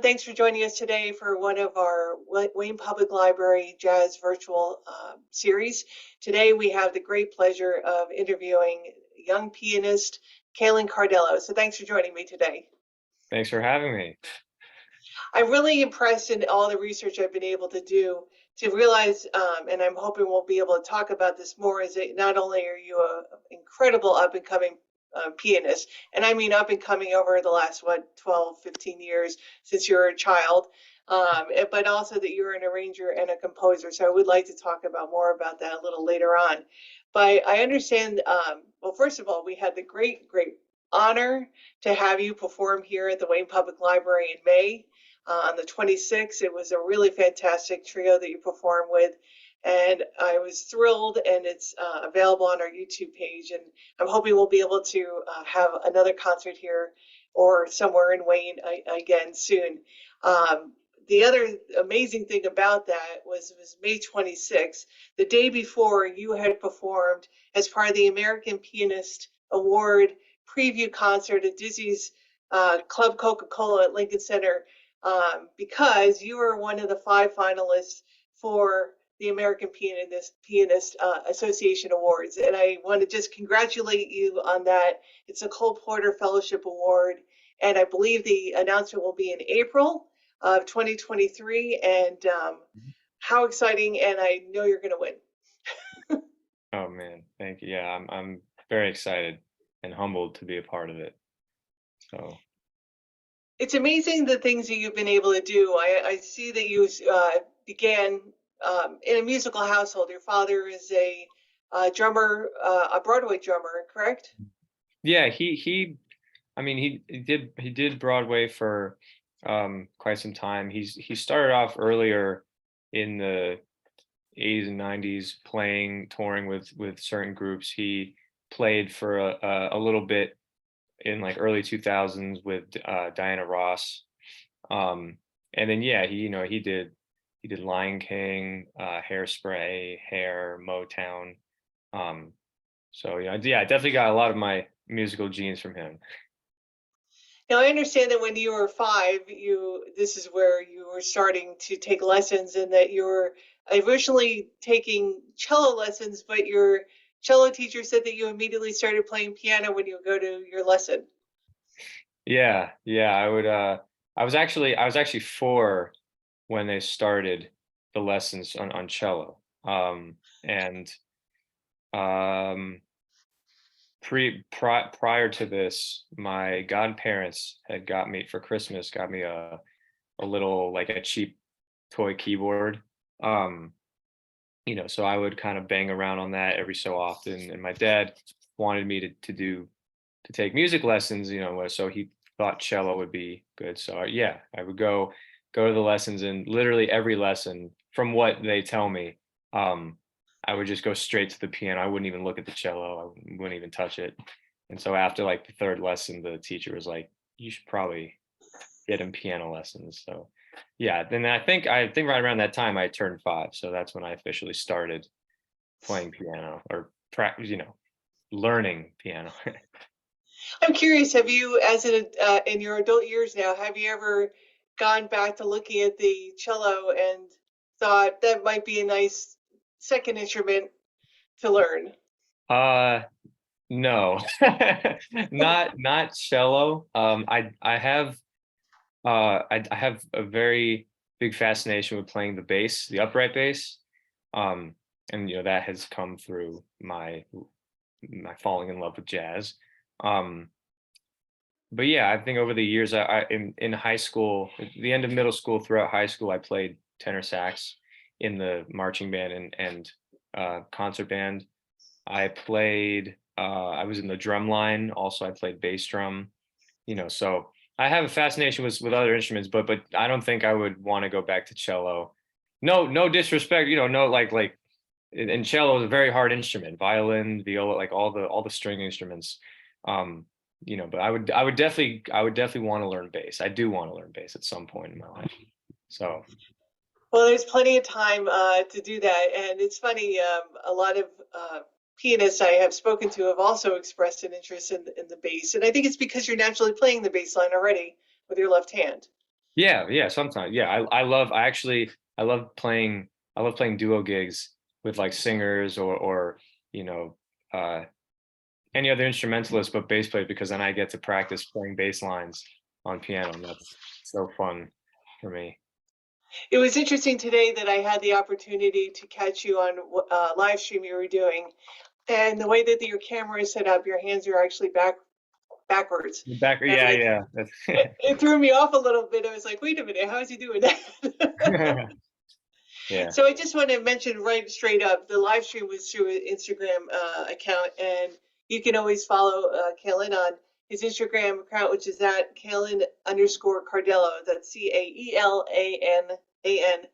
thanks for joining us today for one of our Wayne Public Library Jazz Virtual series. Today we have the great pleasure of interviewing young pianist Caelan Cardello. So thanks for joining me today. Thanks for having me. I'm really impressed in all the research I've been able to do to realize, and I'm hoping we'll be able to talk about this more, is that not only are you an incredible up-and-coming pianist, and I mean up and coming over the last 12, 15 years since you were a child, but also that you're an arranger and a composer. So I would like to talk about more about that a little later on. But I understand, well, first of all, we had the great honor to have you perform here at the Wayne Public Library in May on the 26th. It was a really fantastic trio that you performed with. And I was thrilled, and it's available on our YouTube page. And I'm hoping we'll be able to have another concert here or somewhere in Wayne again soon. The other amazing thing about that was May 26th, the day before you had performed as part of the American Pianist Award preview concert at Dizzy's Club Coca-Cola at Lincoln Center, because you were one of the 5 finalists for the American Pianist Association Awards. And I want to just congratulate you on that. It's a Cole Porter Fellowship Award. And I believe the announcement will be in April of 2023. And how exciting. And I know you're going to win. Oh, man. Thank you. Yeah, I'm very excited and humbled to be a part of it. So it's amazing the things that you've been able to do. I see that you began in a musical household. Your father is a drummer, a Broadway drummer, correct? Yeah, he did Broadway for quite some time. He started off earlier in the 80s and 90s touring with certain groups. He played for a little bit in like early 2000s with Diana Ross. And then yeah, he did Lion King, Hairspray, Hair, Motown. So yeah, I definitely got a lot of my musical genes from him. Now I understand that when you were 5, this is where you were starting to take lessons, and that you were originally taking cello lessons, but your cello teacher said that you immediately started playing piano when you go to your lesson. Yeah, I would. I was actually 4 when they started the lessons on cello. Prior to this, my godparents had got me for Christmas, a little, like, a cheap toy keyboard. So I would kind of bang around on that every so often. And my dad wanted me to take music lessons, so he thought cello would be good. So yeah, I would go to the lessons, and literally every lesson, from what they tell me, I would just go straight to the piano. I wouldn't even look at the cello. I wouldn't even touch it. And so after like the 3rd lesson, the teacher was like, "You should probably get him piano lessons." So yeah, then I think right around that time I turned 5. So that's when I officially started playing piano, or learning piano. I'm curious, have you, in your adult years now, have you ever gone back to looking at the cello and thought that might be a nice second instrument to learn? No, not cello. I have a very big fascination with playing the bass, the upright bass. And that has come through my falling in love with jazz. But yeah, I think over the years, in high school, at the end of middle school, throughout high school, I played tenor sax in the marching band and concert band. I was in the drum line. Also, I played bass drum. So I have a fascination with other instruments, but I don't think I would want to go back to cello. No disrespect, no, like and cello is a very hard instrument. Violin, viola, like all the string instruments. But I would definitely want to learn bass. I do want to learn bass at some point in my life. So. Well, there's plenty of time to do that, and it's funny. A lot of pianists I have spoken to have also expressed an interest in the bass, and I think it's because you're naturally playing the bass line already with your left hand. Yeah, sometimes. Yeah, I love playing duo gigs with like singers or you know uh any other instrumentalist but bass player because then I get to practice playing bass lines on piano and that's so fun for me. It was interesting today that I had the opportunity to catch you on live stream you were doing, and the way that your camera is set up, your hands are actually backwards. The back, And yeah, like yeah. That's it threw me off a little bit. I was like, wait a minute, how is he doing that? yeah, So I just want to mention right straight up, the live stream was through an Instagram account, and you can always follow Caelan on his Instagram account, which is at Caelan_Cardello. That's Caelan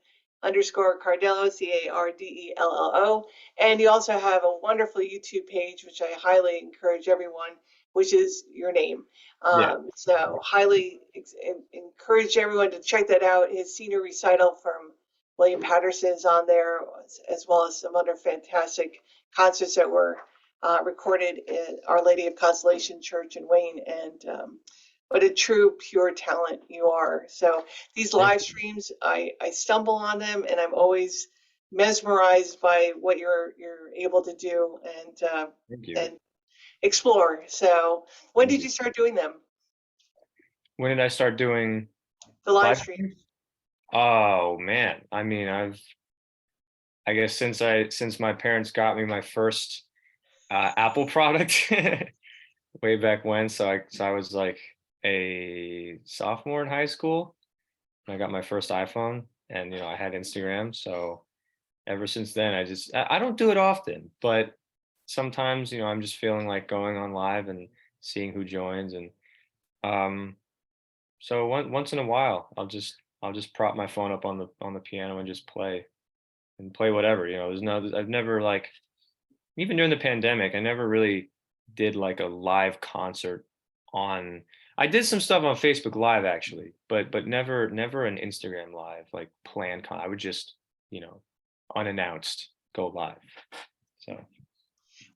underscore Cardello, Cardello. And you also have a wonderful YouTube page, which I highly encourage everyone, which is your name. yeah. So highly encourage everyone to check that out. His senior recital from William Patterson's on there, as well as some other fantastic concerts that were recorded in Our Lady of Consolation Church in Wayne. And what a true, pure talent you are. So these Thank live you. streams, I stumble on them, and I'm always mesmerized by what you're able to do Thank you. and explore. So when Thank did you. you start doing them? When did I start doing The live live stream. streams? Oh man, I mean, I guess since my parents got me my first Apple product way back when, so I was like a sophomore in high school. I got my first iPhone, and I had Instagram. So ever since then, I don't do it often, but sometimes I'm just feeling like going on live and seeing who joins, and um, so once in a while, I'll just prop my phone up on the piano and just play whatever. I've never like even during the pandemic, I never really did like a live concert on. I did some stuff on Facebook Live actually, but never an Instagram Live like planned I would just you know unannounced go live. So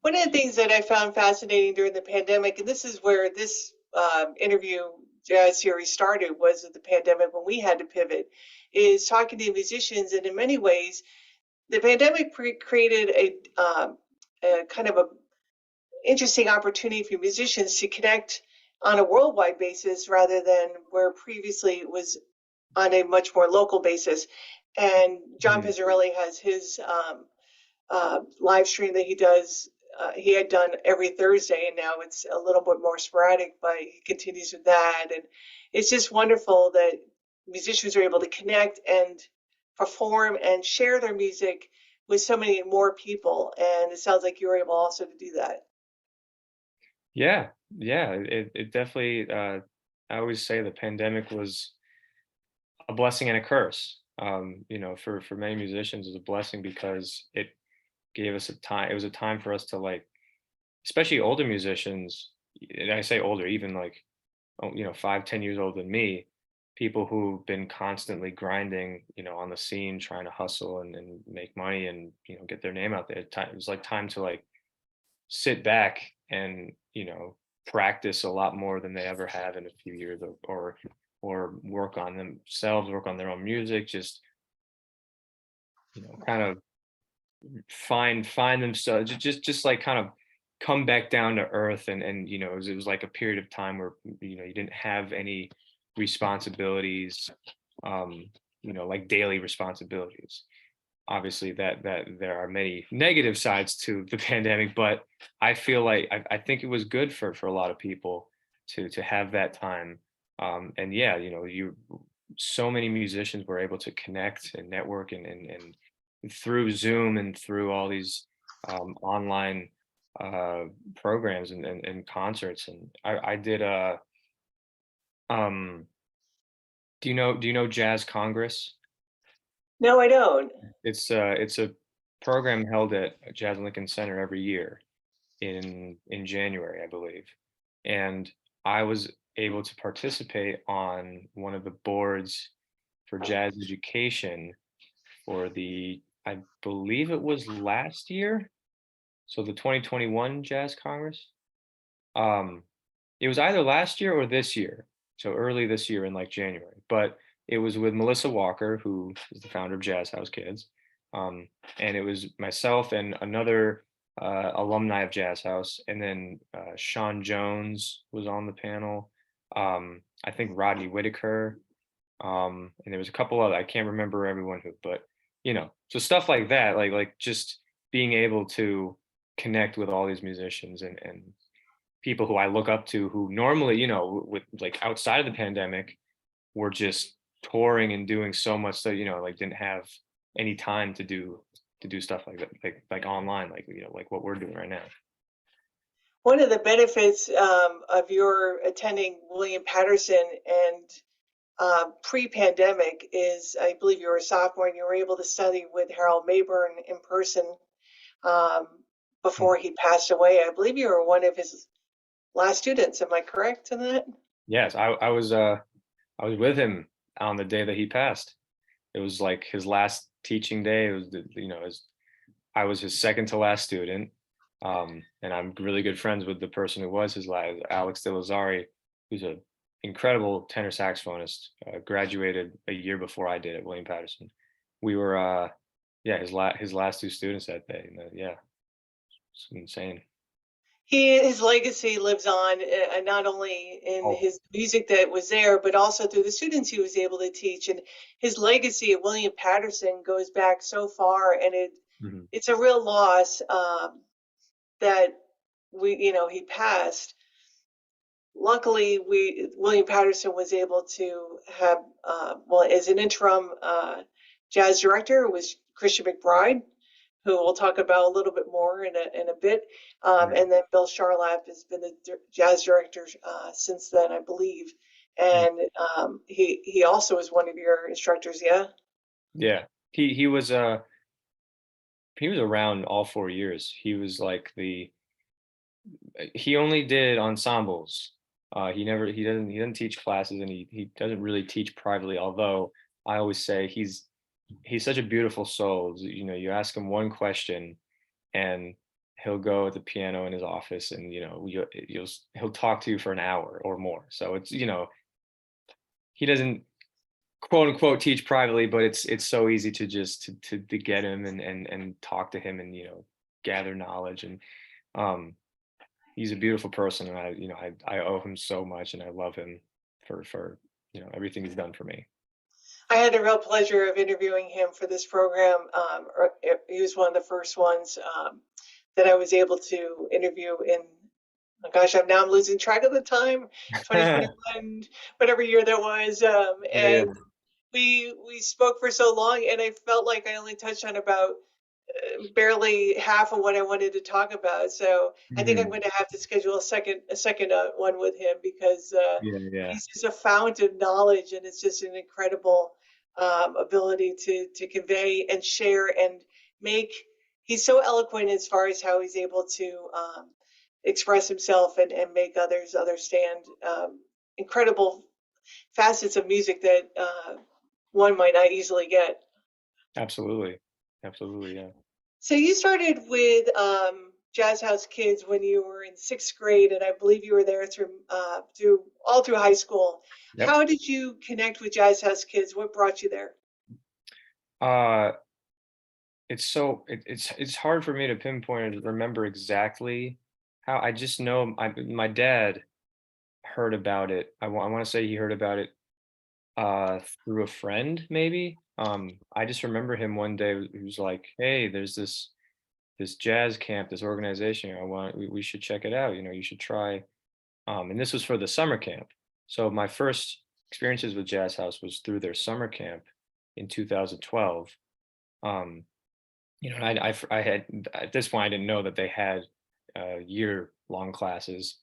One of the things that I found fascinating during the pandemic, and this is where this interview jazz series started, was at the pandemic when we had to pivot, is talking to musicians. And in many ways, the pandemic created a kind of a interesting opportunity for musicians to connect on a worldwide basis rather than where previously it was on a much more local basis. And John mhm. Pizzarelli has his live stream that he does. He had done every Thursday, and now it's a little bit more sporadic, but he continues with that. And it's just wonderful that musicians are able to connect and perform and share their music with so many more people. And it sounds like you were able also to do that. Yeah, it definitely. I always say the pandemic was a blessing and a curse. For many musicians, it was a blessing because it gave us a time. It was a time for us to like, especially older musicians. And I say older, even like 5, 10 years older than me, people who've been constantly grinding, on the scene, trying to hustle and make money and get their name out there. It was like time to like sit back and practice a lot more than they ever have in a few years, or work on themselves, work on their own music, just kind of find themselves, just like kind of come back down to earth, and it was like a period of time where you didn't have any responsibilities, um like daily responsibilities. Obviously that there are many negative sides to the pandemic, but I feel like I think it was good for a lot of people to have that time. And yeah, you so many musicians were able to connect and network and through Zoom and through all these online uh, programs and concerts. And I did um do you know Jazz Congress? No, I don't. It's a program held at Jazz Lincoln Center every year in January, I believe. And I was able to participate on one of the boards for jazz education for I believe it was last year, so the 2021 Jazz Congress. Um, it was either last year or this year, so early this year in like January. But it was with Melissa Walker, who is the founder of Jazz House Kids. Um, and it was myself and another alumni of Jazz House, and then Sean Jones was on the panel. I think Rodney Whitaker, and there was a couple other. I can't remember everyone who, but so stuff like that, like just being able to connect with all these musicians and people who I look up to, who normally, with like outside of the pandemic, were just touring and doing so much that like didn't have any time to do stuff like that, like online, like what we're doing right now. One of the benefits of your attending William Patterson and pre-pandemic is, I believe you were a sophomore and you were able to study with Harold Mayburn in person um, Mm. before he passed away. I believe you were one of his last students. Am I correct in that? Yes, I was with him on the day that he passed. It was like his last teaching day. It was I was his second to last student. And I'm really good friends with the person who was his last, Alex De Lazari, who's an incredible tenor saxophonist, graduated a year before I did at William Patterson. We were, yeah, his last two students that day. And, yeah, it's insane. His legacy lives on, not only in Oh, his music that was there, but also through the students he was able to teach. And his legacy at William Patterson goes back so far, and mhm. it's a real loss that he passed. Luckily, William Patterson was able to have, well, as an interim jazz director was Christian McBride, who we'll talk about a little bit more in a bit. Yeah, And then Bill Charlap has been the jazz director since then, I believe. mm, And he also was one of your instructors, yeah? yeah. He was around all 4 years. He was like he only did ensembles. He doesn't teach classes, and he doesn't really teach privately. Although I always say he's such a beautiful soul. You ask him one question, and he'll go at the piano in his office, and he'll talk to you for an hour or more. So it's he doesn't quote unquote teach privately, but it's so easy to just to get him and talk to him and gather knowledge. And um he's a beautiful person, and I owe him so much, and I love him for everything he's done for me. I had the real pleasure of interviewing him for this program. He was one of the first ones that I was able to interview in, oh gosh, I'm losing track of the time, Yeah, 2021, whatever year that was. yeah. And we spoke for so long, and I felt like I only touched on about barely half of what I wanted to talk about. So I think I'm Mhm. going to have to schedule a second one with him because Yeah, yeah, he's just a fount of knowledge, and it's just an incredible ability to convey and share and make. He's so eloquent as far as how he's able to express himself and make others understand incredible facets of music that one might not easily get. absolutely, absolutely, yeah. So you started with Jazz House Kids when you were in sixth grade, and I believe you were there through all through high school. Yep. How did you connect with Jazz House Kids? What brought you there? Uh, it's hard for me to pinpoint and remember exactly how. I just know my dad heard about it. I want to say he heard about it through a friend, maybe. I just remember him one day. He was like, "Hey, there's this jazz camp, this organization. We should check it out. You should try." And this was for the summer camp. So my first experiences with Jazz House was through their summer camp in 2012. Um, and I had, at this point, I didn't know that they had year long classes.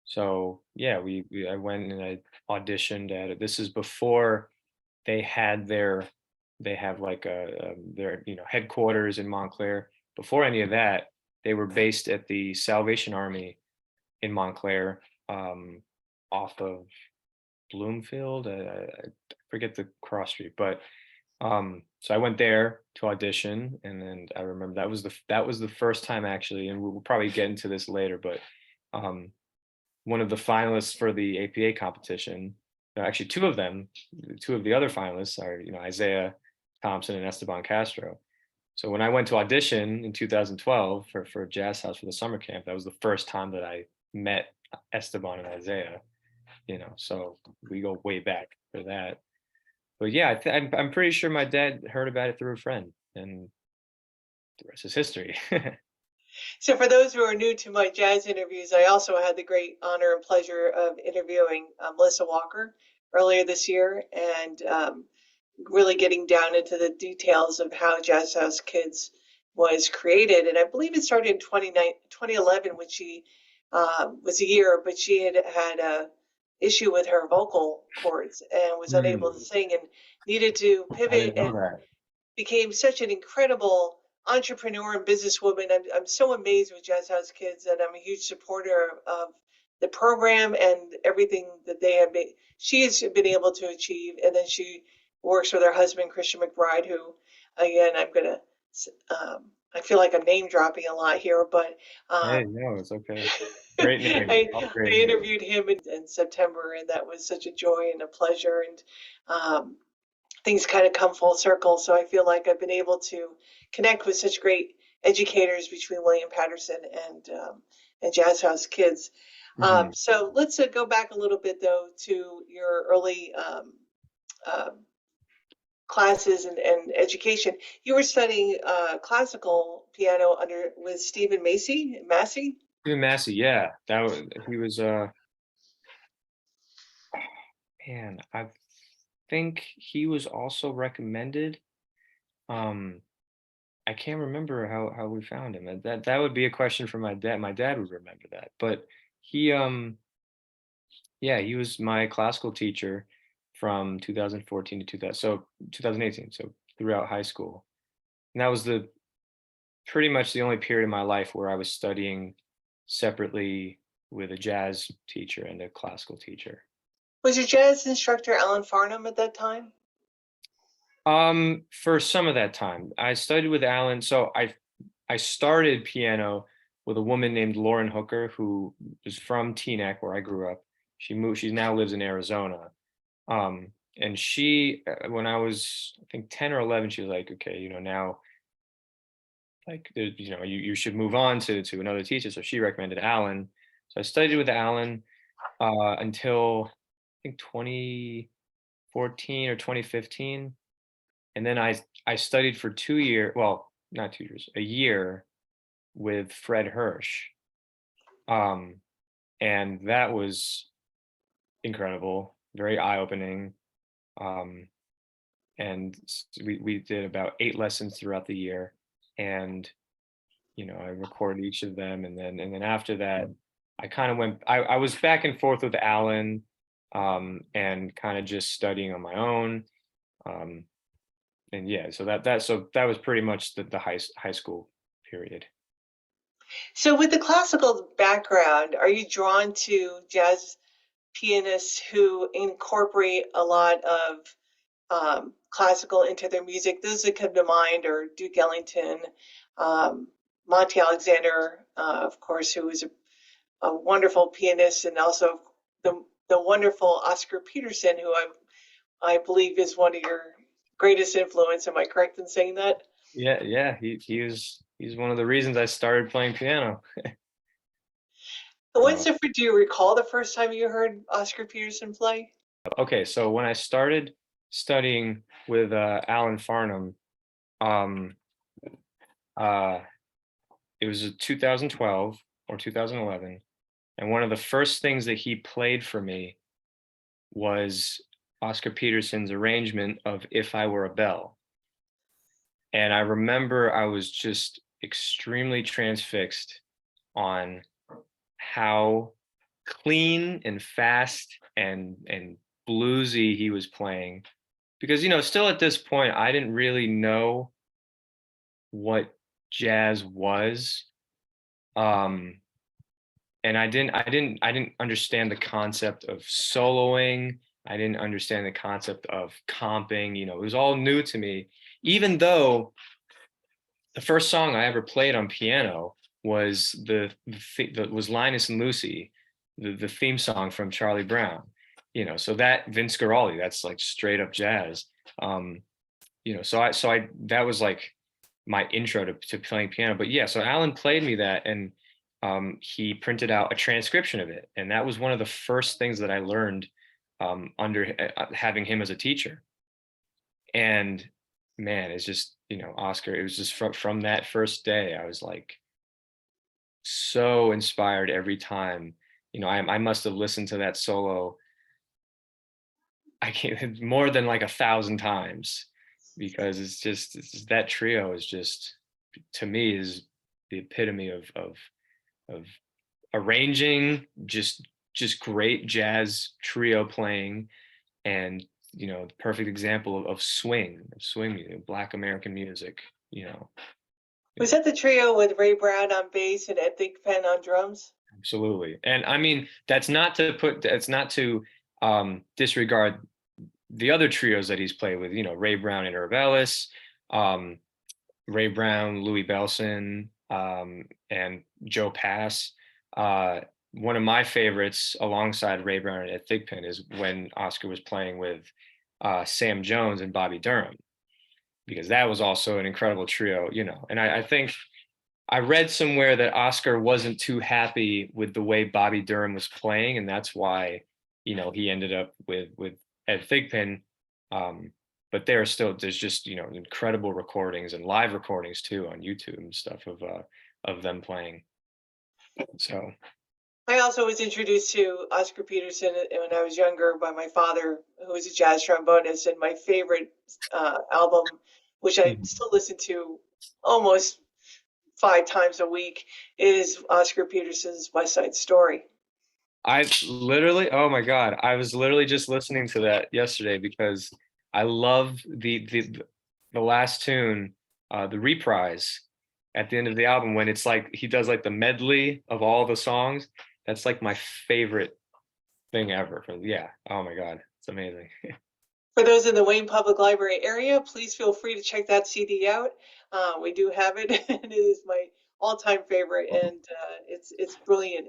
So yeah, I went and I auditioned at it. This is before they had they have like their headquarters in Montclair. Before any of that, they were based at the Salvation Army in Montclair, um, off of Bloomfield. I forget the cross street, but so I went there to audition, and then I remember that was the first time actually, and we'll probably get into this later, but um, one of the finalists for the APA competition no, actually two of them, two of the other finalists are, Isaiah Thompson and Esteban Castro. So when I went to audition in 2012 for Jazz House for the summer camp, that was the first time that I met Esteban and Isaiah, so we go way back for that. But yeah, I'm pretty sure my dad heard about it through a friend, and the rest is history. So for those who are new to my jazz interviews, I also had the great honor and pleasure of interviewing Melissa Walker earlier this year, and really getting down into the details of how Jazz House Kids was created. And I believe it started in 2011 when she was a year, but she had a issue with her vocal cords and was unable to Hmm, sing and needed to I pivot didn't know and that. became such an incredible entrepreneur and businesswoman. I'm so amazed with Jazz House Kids, and I'm a huge supporter of the program and everything that they have been, she has been able to achieve. And then she works with her husband, Christian McBride, who, again, I feel like I'm name dropping a lot here, but Hey, um, no, it's okay. Great name. I, All I great names. interviewed him in September, and that was such a joy and a pleasure. And things kind of come full circle. So I feel like I've been able to connect with such great educators between William Patterson and Jazz House Kids. Hmm. So let's go back a little bit though to your early um, classes and education. You were studying classical piano under with Stephen Massey. Stephen Massey, yeah, he was man, I think he was also recommended. Um, I can't remember how we found him. That would be a question for my dad. My dad would remember that. But he yeah, he was my classical teacher from 2014 to 2000, so 2018, so throughout high school. And that was the pretty much the only period in my life where I was studying separately with a jazz teacher and a classical teacher. Was your jazz instructor Alan Farnham at that time? For some of that time, I studied with Alan. So I started piano with a woman named Lauren Hooker, who was from Teaneck, where I grew up. She moved. She now lives in Arizona. And she, when I was, I think 10 or 11, she was like, okay, now, like, you should move on to another teacher. So she recommended Alan. So I studied with Alan until I think 2014 or 2015. And then I studied for 2 years, well, not 2 years, a year with Fred Hirsch. Um, and that was incredible, very eye-opening. Um, and we did about 8 lessons throughout the year. And, I recorded each of them. And then after that, I kind of I was back and forth with Alan, and kind of just studying on my own. Um, and yeah, so that was pretty much the high school period. So with the classical background, are you drawn to jazz pianists who incorporate a lot of classical into their music? Those that come to mind are Duke Ellington, um, Monty Alexander, of course, who was a wonderful pianist, and also the wonderful Oscar Peterson, who I believe is one of your greatest influence. Am I correct in saying that? Yeah, yeah, he's one of the reasons I started playing piano. What's So, different? Do you recall the first time you heard Oscar Peterson play? okay, so when I started studying with Alan Farnham, um, uh, it was 2012 or 2011, and one of the first things that he played for me was Oscar Peterson's arrangement of "If I Were a Bell." And I remember I was just extremely transfixed on how clean and fast and bluesy he was playing, because still at this point I didn't really know what jazz was. um and I didn't understand the concept of soloing. I didn't understand the concept of comping. It was all new to me, even though the first song I ever played on piano was was Linus and Lucy, the theme song from Charlie Brown. So that Vince Guaraldi, that's like straight up jazz. Um, so I that was like my intro to playing piano. But yeah, so Alan played me that, and he printed out a transcription of it, and that was one of the first things that I learned under having him as a teacher. And man, it's just, Oscar, it was just from that first day, I was like so inspired every time. I must have listened to that solo, I can't, more than like 1,000 times, because that trio is just, to me, is the epitome of arranging, just great jazz trio playing, and the perfect example of swing music, Black American music. You know, Was that the trio with Ray Brown on bass and Ed Thigpen on drums? absolutely. And I mean, that's not to disregard the other trios that he's played with. Ray Brown and Herb Ellis, um, Ray Brown, Louis Bellson, and Joe Pass. One of my favorites alongside Ray Brown and Ed Thigpen is when Oscar was playing with Sam Jones and Bobby Durham, because that was also an incredible trio. And I think I read somewhere that Oscar wasn't too happy with the way Bobby Durham was playing, and that's why, he ended up with Ed Thigpen. Um, but there's just, incredible recordings and live recordings too on YouTube and stuff of them playing. So I also was introduced to Oscar Peterson when I was younger by my father, who was a jazz trombonist, and my favorite album, which I Mhm. still listen to almost 5 times a week, is Oscar Peterson's West Side Story. Oh my God, I was literally just listening to that yesterday because I love the last tune, the reprise at the end of the album, when it's like he does like the medley of all the songs. That's like my favorite thing ever. Yeah. Oh my God, it's amazing. For those in the Wayne Public Library area, please feel free to check that CD out. We do have it, and it is my all-time favorite, and it's brilliant.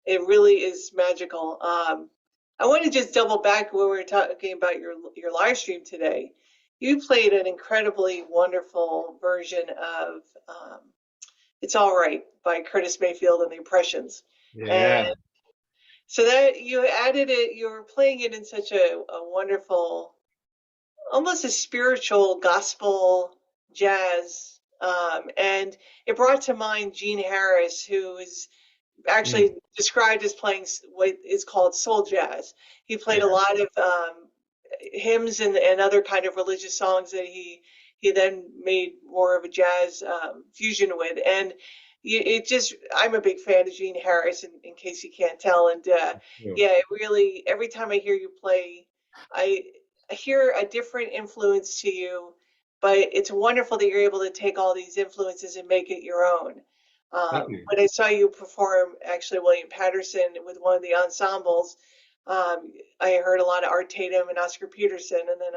It really is magical. I want to just double back when we were talking about your live stream today. You played an incredibly wonderful version of "It's All Right" by Curtis Mayfield and the Impressions, and Yeah. so that you added it. You were playing it in such a wonderful, almost a spiritual gospel jazz. And it brought to mind Gene Harris, who is Mm, actually described as playing what is called soul jazz. He played a yeah. lot of hymns and other kind of religious songs that he then made more of a jazz fusion with. And it just, I'm a big fan of Gene Harris, in case you can't tell. And Yeah. yeah, it really, every time I hear you play, I, I hear a different influence to you, but it's wonderful that you're able to take all these influences and make it your own. Thank you. When I saw you perform, actually, William Patterson with one of the ensembles, I heard a lot of Art Tatum and Oscar Peterson, and then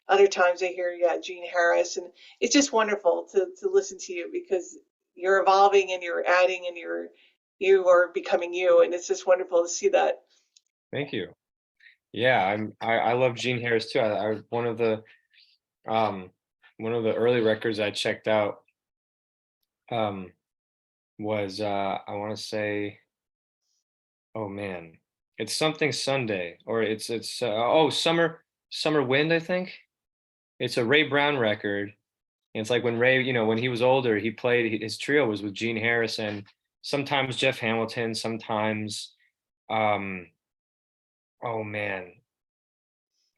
other times I hear, yeah, Gene Harris, and it's just wonderful to listen to you because you're evolving and you're adding and you are becoming you, and it's just wonderful to see that. Thank you. Yeah, I love Gene Harris too. Um one of the early records I checked out um was I want to say, oh man, it's something Sunday, or it's oh, Summer Wind, I think. It's a Ray Brown record. And it's like when Ray, when he was older, he played, his trio was with Gene Harris and sometimes Jeff Hamilton, sometimes um oh man,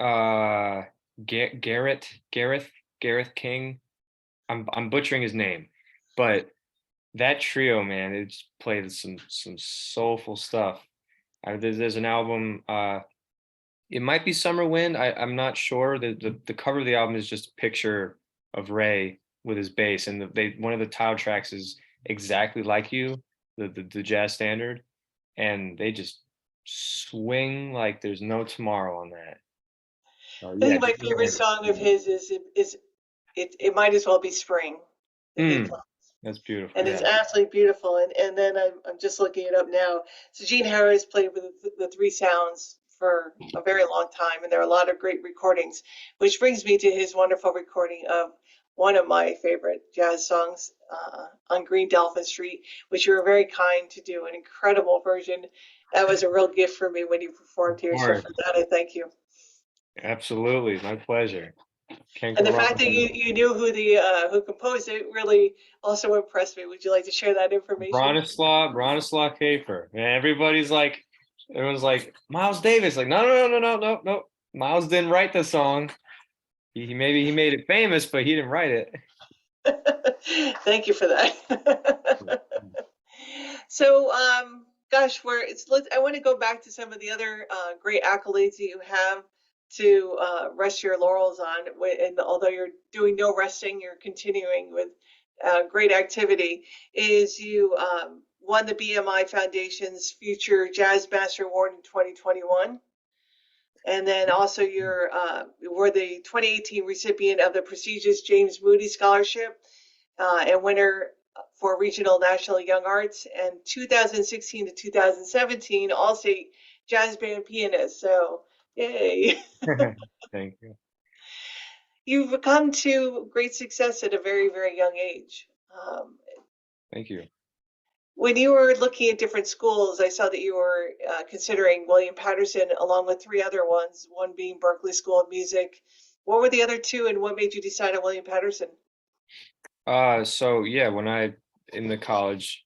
uh Gareth Gareth King. I'm butchering his name, but that trio, man, it's played some soulful stuff. There's an album. It might be Summer Wind. I'm not sure. The cover of the album is just a picture of Ray with his bass, and one of the title tracks is Exactly Like You, the jazz standard, and they just swing like there's no tomorrow on that. So I yeah, think my Gene favorite Harris. song of his is it might as well be Spring that he Mm, plays. that's beautiful. And it's Yeah. absolutely beautiful. And then I'm just looking it up now. So Gene Harris played with the Three Sounds for a very long time, and there are a lot of great recordings, which brings me to his wonderful recording of one of my favorite jazz songs, on Green Dolphin Street, which you were very kind to do, an incredible version. That was a real gift for me when you performed Of here. So course. for that, I thank you. Absolutely. My pleasure. Can't And go the wrong fact with that it. you knew who composed it really also impressed me. Would you like to share that information? Bronislaw Kafer. And everyone's like, Miles Davis. Like, no, no, no, no, no, no, no. Miles didn't write the song. He maybe he made it famous, but he didn't write it. Thank you for that. So, gosh, I want to go back to some of the other great accolades that you have to rest your laurels on. And although you're doing no resting, you're continuing with great activity. Is you won the BMI Foundation's Future Jazz Master Award in 2021. And then also you were the 2018 recipient of the prestigious James Moody Scholarship, and winner for Regional National Young Arts, and 2016 to 2017 All-State Jazz Band Pianist. So, yay. Thank you. You've come to great success at a very, very young age. Thank you. When you were looking at different schools, I saw that you were considering William Patterson along with three other ones, one being Berklee School of Music. What were the other two, and what made you decide on William Patterson? So yeah, in the college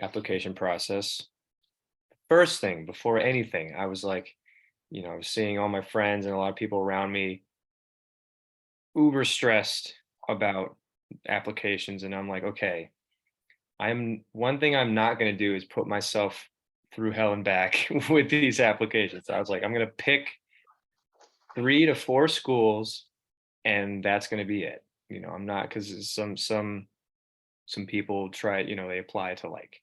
application process, first thing before anything, I was like, I was seeing all my friends and a lot of people around me uber stressed about applications, and I'm like, okay, one thing I'm not going to do is put myself through hell and back with these applications. So I was like, I'm going to pick 3 to 4 schools, and that's going to be it. I'm not, because some people try, they apply to like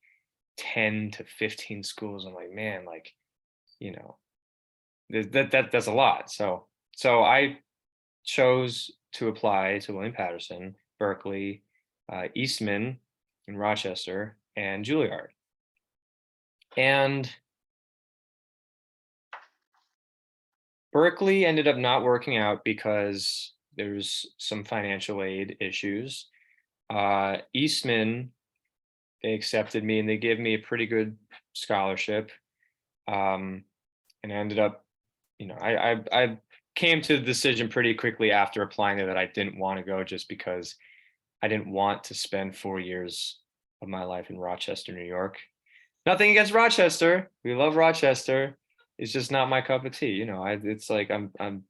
10 to 15 schools. I'm like, man, like, you know, that's a lot. So I chose to apply to William Patterson, Berkeley, Eastman in Rochester, and Juilliard. And Berkeley ended up not working out because there's some financial aid issues. Eastman, they accepted me and they gave me a pretty good scholarship. And I ended up, I came to the decision pretty quickly after applying there that I didn't want to go, just because I didn't want to spend 4 years of my life in Rochester, New York. Nothing against Rochester. We love Rochester. It's just not my cup of tea. It's like I'm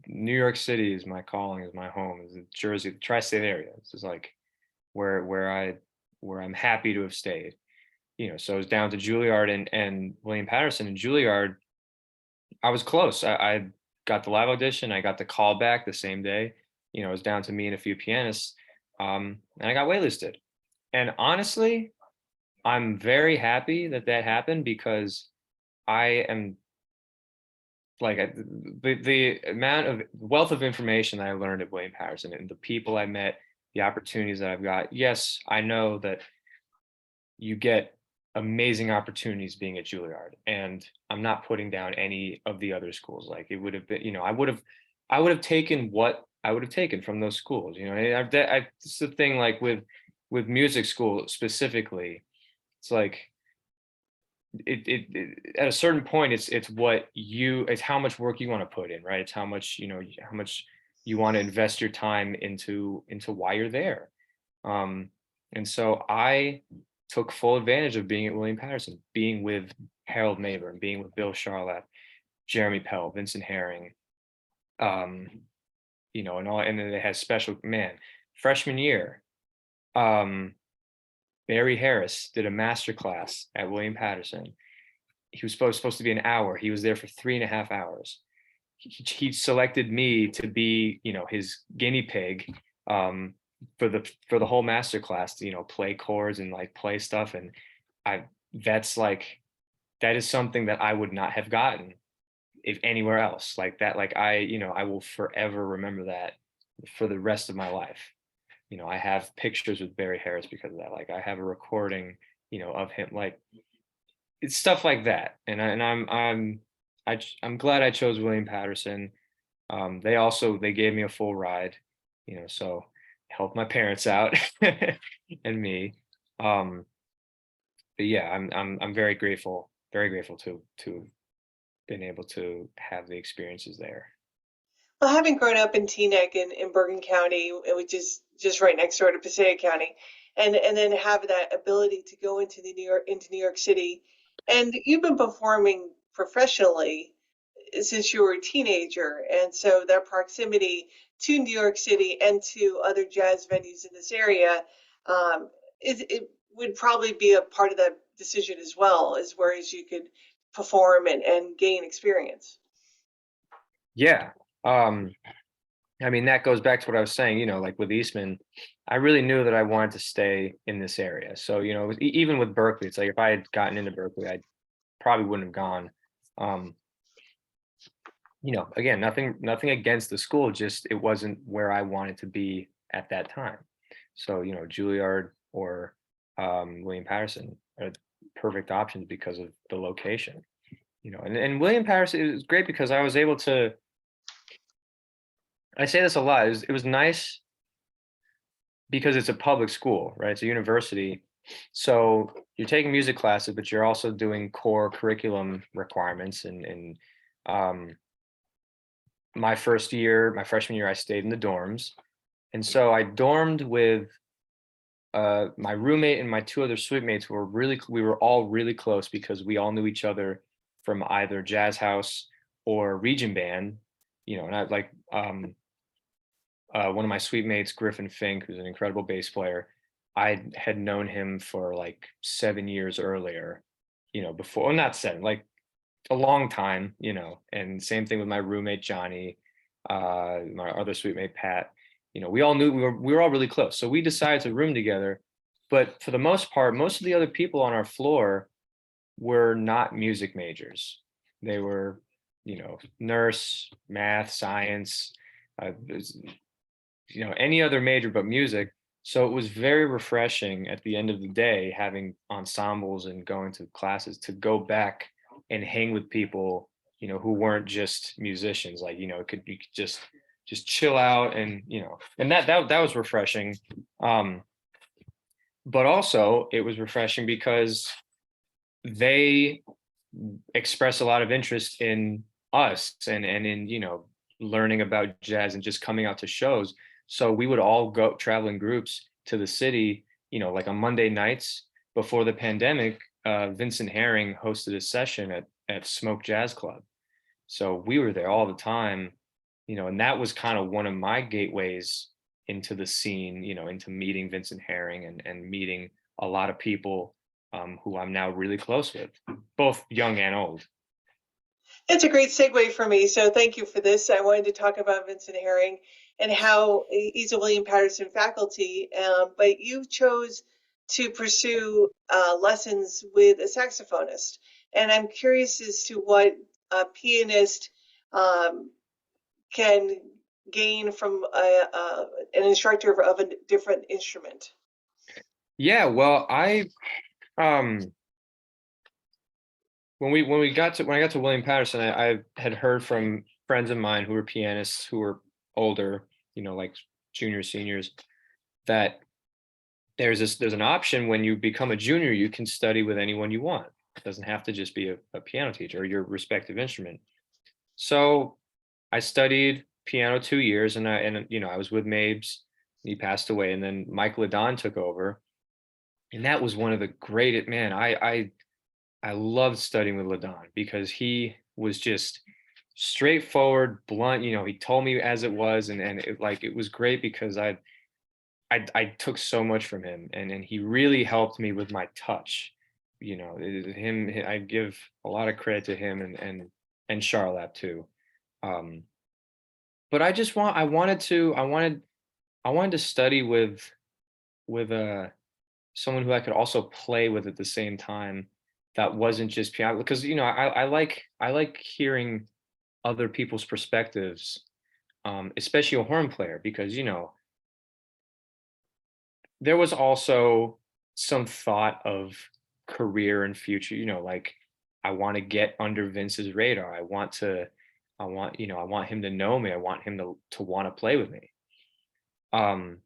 New York City is my calling, is my home, is Jersey, the tri-state area. This is like where I'm happy to have stayed. So it was down to Juilliard and William Patterson. And Juilliard, I was close. I got the live audition. I got the call back the same day. It was down to me and a few pianists, and I got waitlisted. And honestly, I'm very happy that happened, because I am like the amount of wealth of information that I learned at William Patterson and the people I met, the opportunities that I've got. Yes, I know that you get amazing opportunities being at Juilliard, and I'm not putting down any of the other schools. Like, it would have been, I would have taken what I would have taken from those schools. It's the thing, like with music school specifically, it's like it at a certain point, it's how much work you want to put in, right? It's how much you want to invest your time into why you're there. And so I took full advantage of being at William Patterson, being with Harold Mabern, being with Bill Charlap, Jeremy Pell, Vincent Herring, and then they had special, man, freshman year, Barry Harris did a master class at William Patterson. He was supposed to be an hour. He was there for 3.5 hours. He selected me to be, his guinea pig, for the whole master class to, play chords and like play stuff. And that is something that I would not have gotten if anywhere else like that. Like, I will forever remember that for the rest of my life. I have pictures with Barry Harris because of that. Like, I have a recording, of him. Like, it's stuff like that. And I'm I'm glad I chose William Patterson. They gave me a full ride, so helped my parents out and me. Um, but yeah, I'm very grateful to been able to have the experiences there. Well, having grown up in Teaneck in Bergen County, which is just right next door to Passaic County, and then have that ability to go into New York City, and you've been performing professionally since you were a teenager, and so that proximity to New York City and to other jazz venues in this area, um, it would probably be a part of that decision as well, as whereas you could perform and gain experience. Yeah. Um, I mean, that goes back to what I was saying, like with Eastman, I really knew that I wanted to stay in this area. So, even with Berkeley, it's like if I had gotten into Berkeley, I probably wouldn't have gone. Um, again, nothing against the school, just it wasn't where I wanted to be at that time. So, Juilliard or William Patterson are perfect options because of the location. And William Patterson is great because I was able to. I say this a lot. It was nice because it's a public school, right? It's a university. So you're taking music classes, but you're also doing core curriculum requirements. And um, my freshman year, I stayed in the dorms. And so I dormed with my roommate and my two other suite mates we were all really close because we all knew each other from either jazz house or region band, and I like one of my suite mates, Griffin Fink, who's an incredible bass player. I had known him for like 7 years earlier, before, well, not seven, like a long time, and same thing with my roommate, Johnny, my other suite mate, Pat. We all knew we were all really close. So we decided to room together. But for the most part, most of the other people on our floor were not music majors. They were, nurse, math, science, any other major but music. So it was very refreshing at the end of the day, having ensembles and going to classes, to go back and hang with people, who weren't just musicians. Like, you could just chill out, and that was refreshing. Um, but also it was refreshing because they express a lot of interest in us, and in learning about jazz and just coming out to shows. So we would all go travel in groups to the city, like on Monday nights before the pandemic. Vincent Herring hosted a session at Smoke Jazz Club, so we were there all the time, and that was kind of one of my gateways into the scene, into meeting Vincent Herring, and meeting a lot of people who I'm now really close with, both young and old. It's a great segue for me, so thank you for this. I wanted to talk about Vincent Herring and how he's a William Patterson faculty, but you chose to pursue lessons with a saxophonist. And I'm curious as to what a pianist um, can gain from an instructor of a different instrument. Yeah, well, um when I got to William Patterson, I had heard from friends of mine who were pianists who were older, like juniors, seniors, that there's an option when you become a junior, you can study with anyone you want. It doesn't have to just be a piano teacher or your respective instrument. So I studied piano 2 years, and I was with Mabes. He passed away, and then Mike Ladon took over, and that was one of the great, man. I loved studying with Ladon because he was just straightforward, blunt. He told me as it was, and it was great because I took so much from him, and he really helped me with my touch. I give a lot of credit to him, and Charlap too. Um, but I wanted to study with someone who I could also play with at the same time, that wasn't just piano, because I like hearing other people's perspectives, especially a horn player, because there was also some thought of career and future, like I want to get under Vince's radar. I want him to know me. I want him to want to play with me. Um,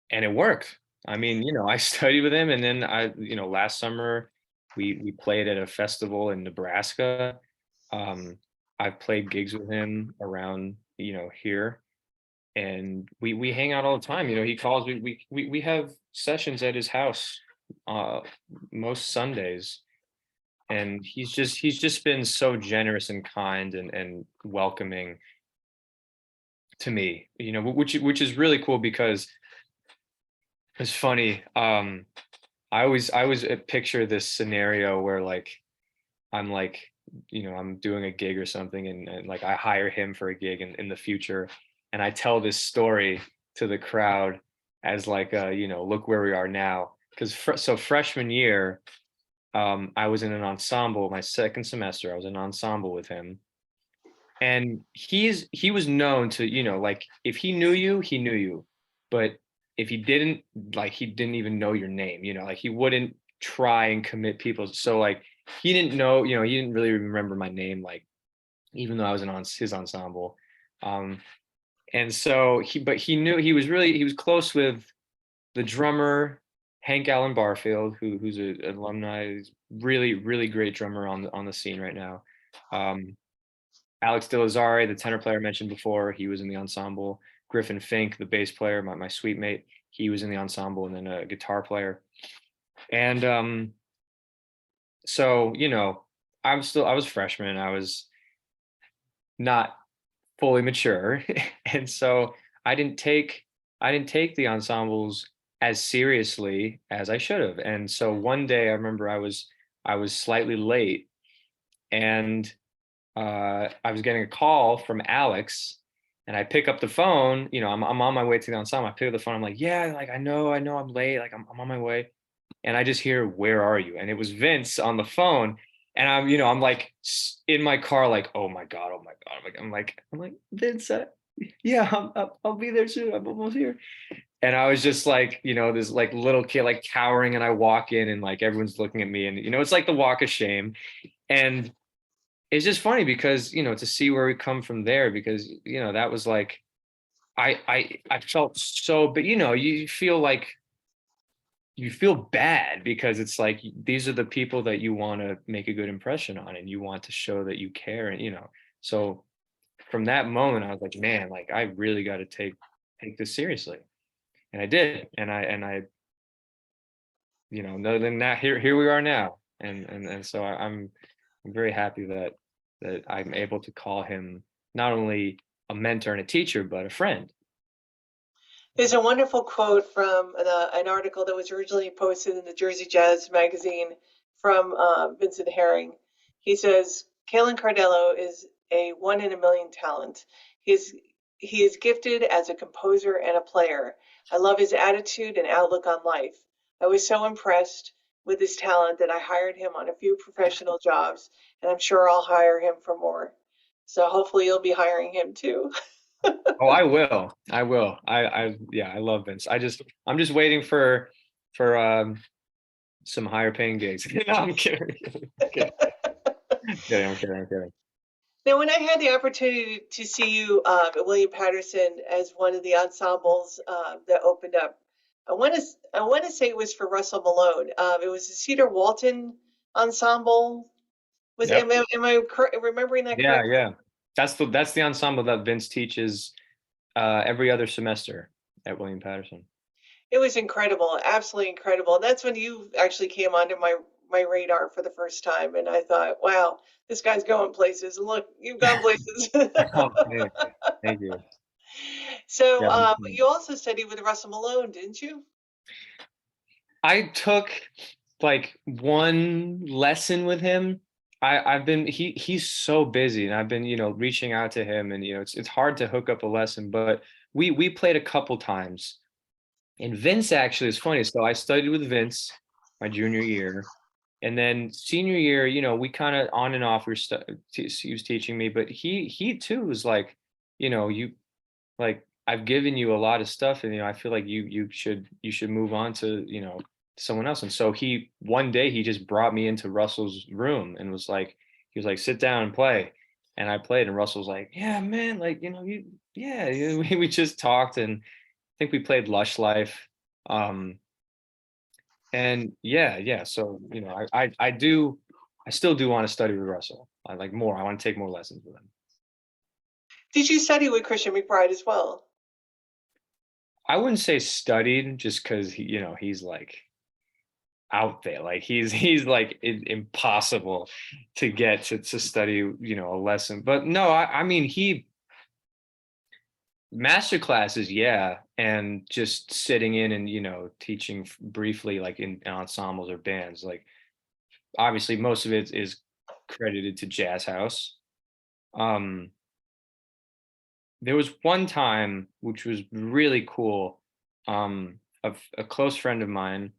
and it worked. I mean, I studied with him, and then last summer we played at a festival in Nebraska. Um, I've played gigs with him around, here, and we hang out all the time. He calls me. We have sessions at his house uh most Sundays, and he's just been so generous and kind and welcoming to me, which is really cool because it's funny. I always picture this scenario where like I'm like, I'm doing a gig or something, and like I hire him for a gig in the future, and I tell this story to the crowd as like, look where we are now. Because so freshman year, I was in an ensemble. My second semester, I was in an ensemble with him, and he was known to, like if he knew you, he knew you, but if he didn't, like he didn't even know your name, like he wouldn't try and commit people. So like he didn't know, he didn't really remember my name, like even though I was in his ensemble. um and so but he knew, he was close with the drummer, Hank Allen Barfield, who's an alumni. He's really, really great drummer on the scene right now. um Alex DeLazare, the tenor player I mentioned before, he was in the ensemble. Griffin Fink, the bass player, my suite mate, he was in the ensemble, and then a guitar player. And so, I was freshman. I was not fully mature. And so I didn't take I didn't take the ensembles as seriously as I should have. And so one day I remember I was slightly late, and I was getting a call from Alex, and I pick up the phone. I'm on my way to the ensemble. I pick up the phone. I'm like, yeah, like I know I'm late. Like I'm on my way, and I just hear, "Where are you?" And it was Vince on the phone, and I'm like in my car, like, oh my god, oh my god, I'm like Vince, yeah, I'll be there soon. I'm almost here. And I was just like, this like little kid, like cowering, and I walk in, and like everyone's looking at me, and it's like the walk of shame. And it's just funny because to see where we come from there, because that was like I felt so, but you feel bad because it's like these are the people that you want to make a good impression on, and you want to show that you care, and so from that moment I was like, man, like I really got to take this seriously. And I did, and I no, then that here we are now. And so I'm very happy that I'm able to call him not only a mentor and a teacher, but a friend. There's a wonderful quote from an article that was originally posted in the Jersey Jazz magazine from Vincent Herring. He says, Caelan Cardello is a one in a million talent. He is gifted as a composer and a player. I love his attitude and outlook on life. I was so impressed with his talent that I hired him on a few professional jobs, and I'm sure I'll hire him for more. So hopefully you'll be hiring him too. Oh, I will. I will. Yeah, I love Vince. I'm just waiting for some higher paying gigs. No, I'm kidding. I'm kidding. I'm kidding. I'm kidding. I'm kidding. Now, when I had the opportunity to see you at William Patterson as one of the ensembles that opened up, I want to say it was for Russell Malone. It was the Cedar Walton ensemble. Yep. Am I remembering that Yeah, correctly? yeah. That's the ensemble that Vince teaches every other semester at William Patterson. It was incredible, absolutely incredible. And that's when you actually came onto my radar for the first time, and I thought, wow, this guy's going places. And look, you've gone places. Oh, thank you. So Yeah. you also studied with Russell Malone, didn't you? I took like one lesson with him. I've been he's so busy, and I've been, reaching out to him, and it's hard to hook up a lesson, but we played a couple times. And Vince actually is funny. So I studied with Vince my junior year. And then senior year, we kind of on and off, he was teaching me, but he too was like, you like I've given you a lot of stuff, and I feel like you should move on to, someone else. And so one day he just brought me into Russell's room and he was like, sit down and play. And I played, and Russell was like, yeah, man, like, we just talked, and I think we played Lush Life. Um, and yeah. So, I still do want to study with Russell. I like more. I want to take more lessons with him. Did you study with Christian McBride as well? I wouldn't say studied, just because he's like out there. Like he's like impossible to get to study, a lesson. But no, I mean he master classes, yeah, and just sitting in and teaching briefly, like in ensembles or bands. Like obviously most of it is credited to Jazz House. Um, there was one time which was really cool. A close friend of mine,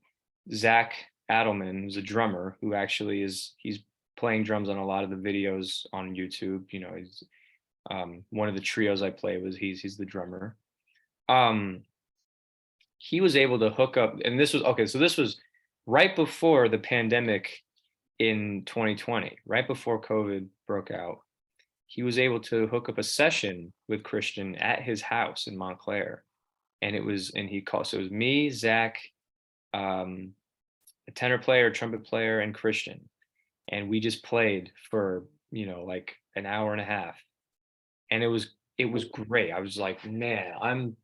Zach Adelman, who's a drummer, who actually he's playing drums on a lot of the videos on YouTube. He's one of the trios I play with. He's the drummer. Um, he was able to hook up, and this was okay. So this was right before the pandemic in 2020, right before COVID broke out. He was able to hook up a session with Christian at his house in Montclair, and he called. So it was me, Zach, um, a tenor player, trumpet player, and Christian, and we just played for like an hour and a half, and it was great. I was like, man, I'm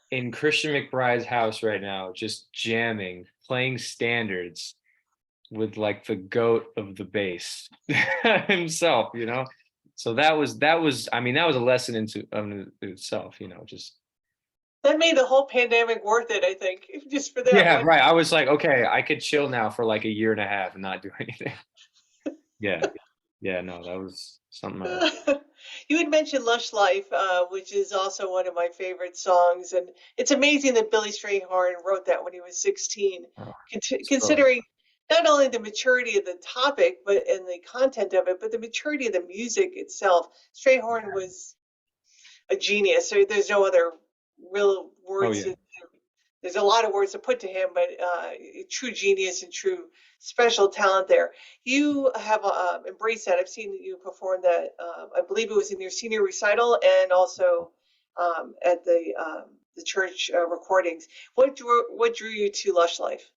in Christian McBride's house right now, just jamming, playing standards with like the goat of the bass himself. So that was I mean that was a lesson into of itself. Just That made the whole pandemic worth it, I think, just for that yeah, one. right. I was like, okay, I could chill now for like a year and a half and not do anything. Yeah, yeah, no, that was something else. You had mentioned Lush Life, which is also one of my favorite songs. And it's amazing that Billy Strayhorn wrote that when he was 16, Oh, so considering not only the maturity of the topic but and the content of it, but the maturity of the music itself. Strayhorn was a genius. There's no other real oh words yeah. to, there's a lot of words to put to him, but true genius and true special talent there. You have embraced that. I've seen you perform that. I believe it was in your senior recital and also at the church recordings. What drew you to Lush Life?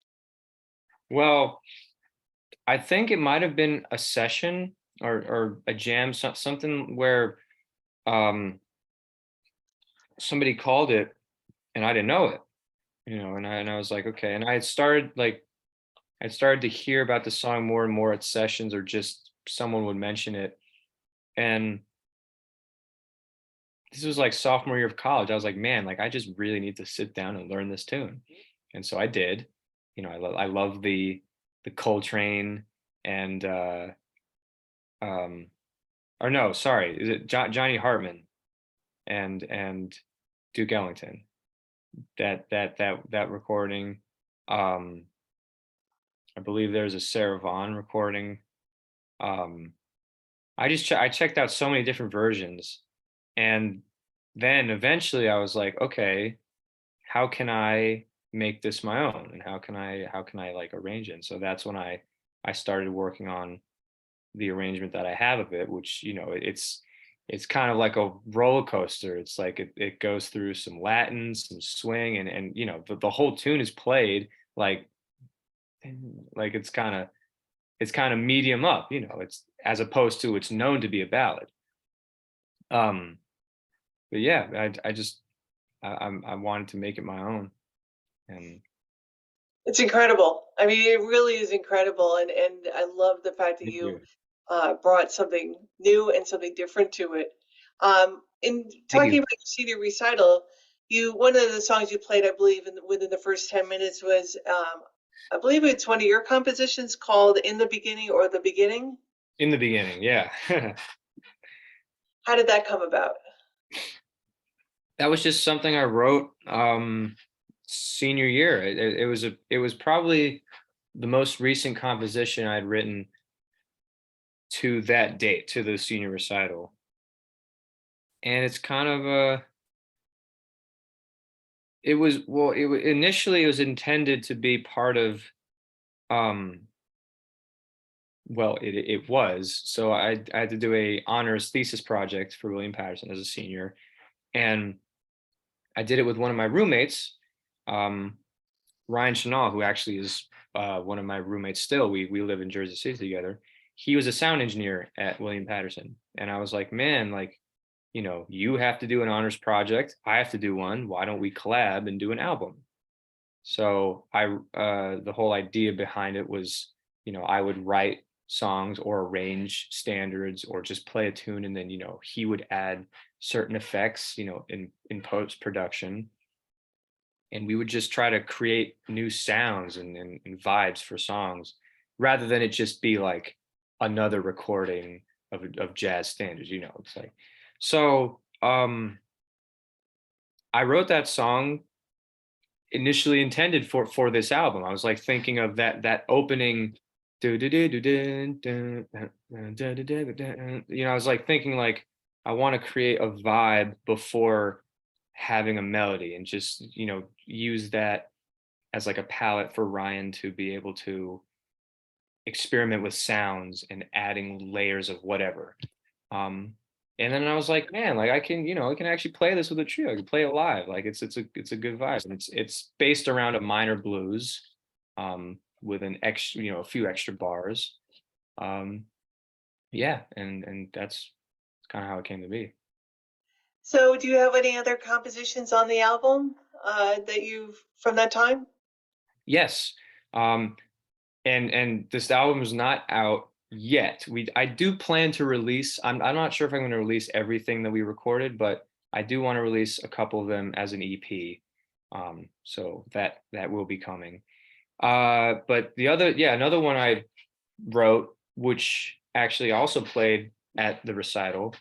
Well, I think it might have been a session or a jam, something where um somebody called it and I didn't know it, and I was like, okay. And I started to hear about the song more and more at sessions, or just someone would mention it. And this was like sophomore year of college. I was like, man, like I just really need to sit down and learn this tune. And so I did. I love the Coltrane and um or no, sorry, is it Johnny Hartman and Duke Ellington? That recording. Um, I believe there's a Sarah Vaughan recording. Um, I checked out so many different versions, and then eventually I was like, okay, how can I make this my own, and how can I like arrange it? And so that's when I started working on the arrangement that I have of it, which it's kind of like a roller coaster. It's like it goes through some Latin, some swing, and the whole tune is played like it's kind of medium up. It's as opposed to it's known to be a ballad. Um, but yeah, I wanted to make it my own, and It's incredible. I mean, it really is incredible, and I love the fact that thank you you, brought something new and something different to it. In thank talking you. about your senior recital, one of the songs you played, I believe, within the first 10 minutes was, I believe it's one of your compositions called "In the Beginning" or "The Beginning." In the beginning, yeah. How did that come about? That was just something I wrote senior year. It was probably the most recent composition I'd written to that date, to the senior recital. And it's kind of it was, well, initially it was intended to be part of Um, well, it was. So I had to do a honors thesis project for William Patterson as a senior, and I did it with one of my roommates, um, Ryan Chenal, who actually is one of my roommates still. We live in Jersey City together. He was a sound engineer at William Patterson, and I was like, man, like, you have to do an honors project. I have to do one. Why don't we collab and do an album? So the whole idea behind it was, I would write songs or arrange standards or just play a tune, and then, he would add certain effects, in post production, and we would just try to create new sounds and vibes for songs, rather than it just be like another recording of jazz standards. It's like, so I wrote that song initially intended for this album. I was like thinking of that opening, I was like thinking like, I want to create a vibe before having a melody, and just use that as like a palette for Ryan to be able to experiment with sounds and adding layers of whatever. Um, and then I was like, man, like I can actually play this with a trio. I can play it live. Like it's a good vibe. And it's based around a minor blues, with an extra, a few extra bars. Um, yeah, and that's kind of how it came to be. So, do you have any other compositions on the album that you've from that time? Yes. Um, and this album is not out yet. I do plan to release. I'm not sure if I'm going to release everything that we recorded, but I do want to release a couple of them as an EP. So that will be coming. But the other, yeah, another one I wrote, which actually also played at the recital,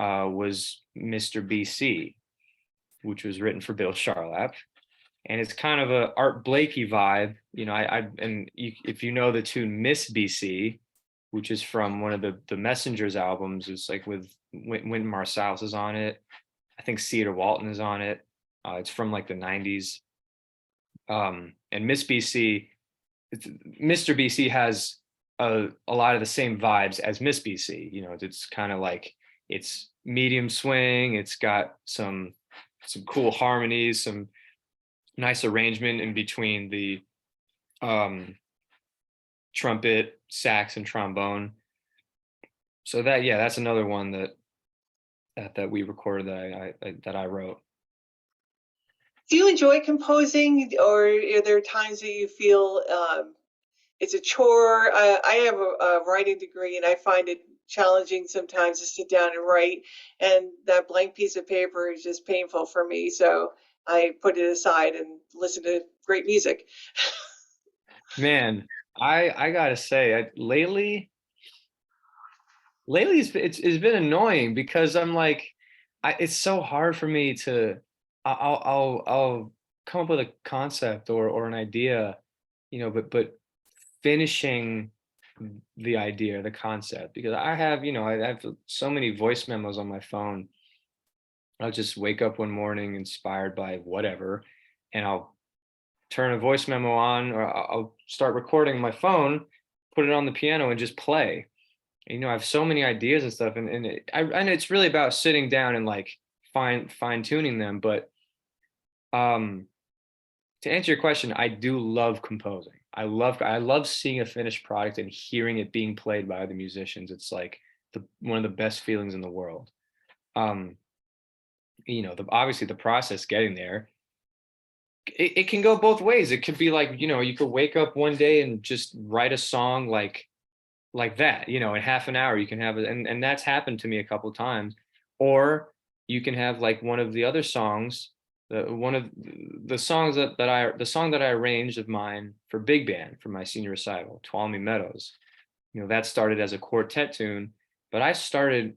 was Mr. BC, which was written for Bill Charlap, and it's kind of a Art Blakey vibe. If you know the tune Miss BC, which is from one of the Messengers albums, it's like with Wynton Marsalis is on it. I think Cedar Walton is on it. It's from like the 90s. And Miss BC, Mr. BC has a lot of the same vibes as Miss BC. It's kind of like it's medium swing. It's got some cool harmonies, some nice arrangement in between the um, trumpet, sax, and trombone. So yeah, that's another one that we recorded that I wrote. Do you enjoy composing, or are there times that you feel it's a chore? I have a writing degree, and I find it challenging sometimes to sit down and write, and that blank piece of paper is just painful for me. So I put it aside and listen to great music. Man, I gotta say, lately it's been annoying because I'm like, it's so hard for me to, I'll come up with a concept or an idea, but finishing the idea, the concept, because I have so many voice memos on my phone. I'll just wake up one morning inspired by whatever, and I'll turn a voice memo on, or I'll start recording my phone, put it on the piano, and just play. I have so many ideas and stuff, and it's really about sitting down and like fine tuning them. But um, to answer your question, I do love composing. I love seeing a finished product and hearing it being played by other musicians. It's like one of the best feelings in the world. Um, obviously the process getting there, it can go both ways. It could be like, you could wake up one day and just write a song like that, in half an hour you can have it, and that's happened to me a couple of times. Or you can have like one of the other songs, one of the songs the song that I arranged of mine for big band for my senior recital, Tuolumne Meadows. That started as a quartet tune, but I started,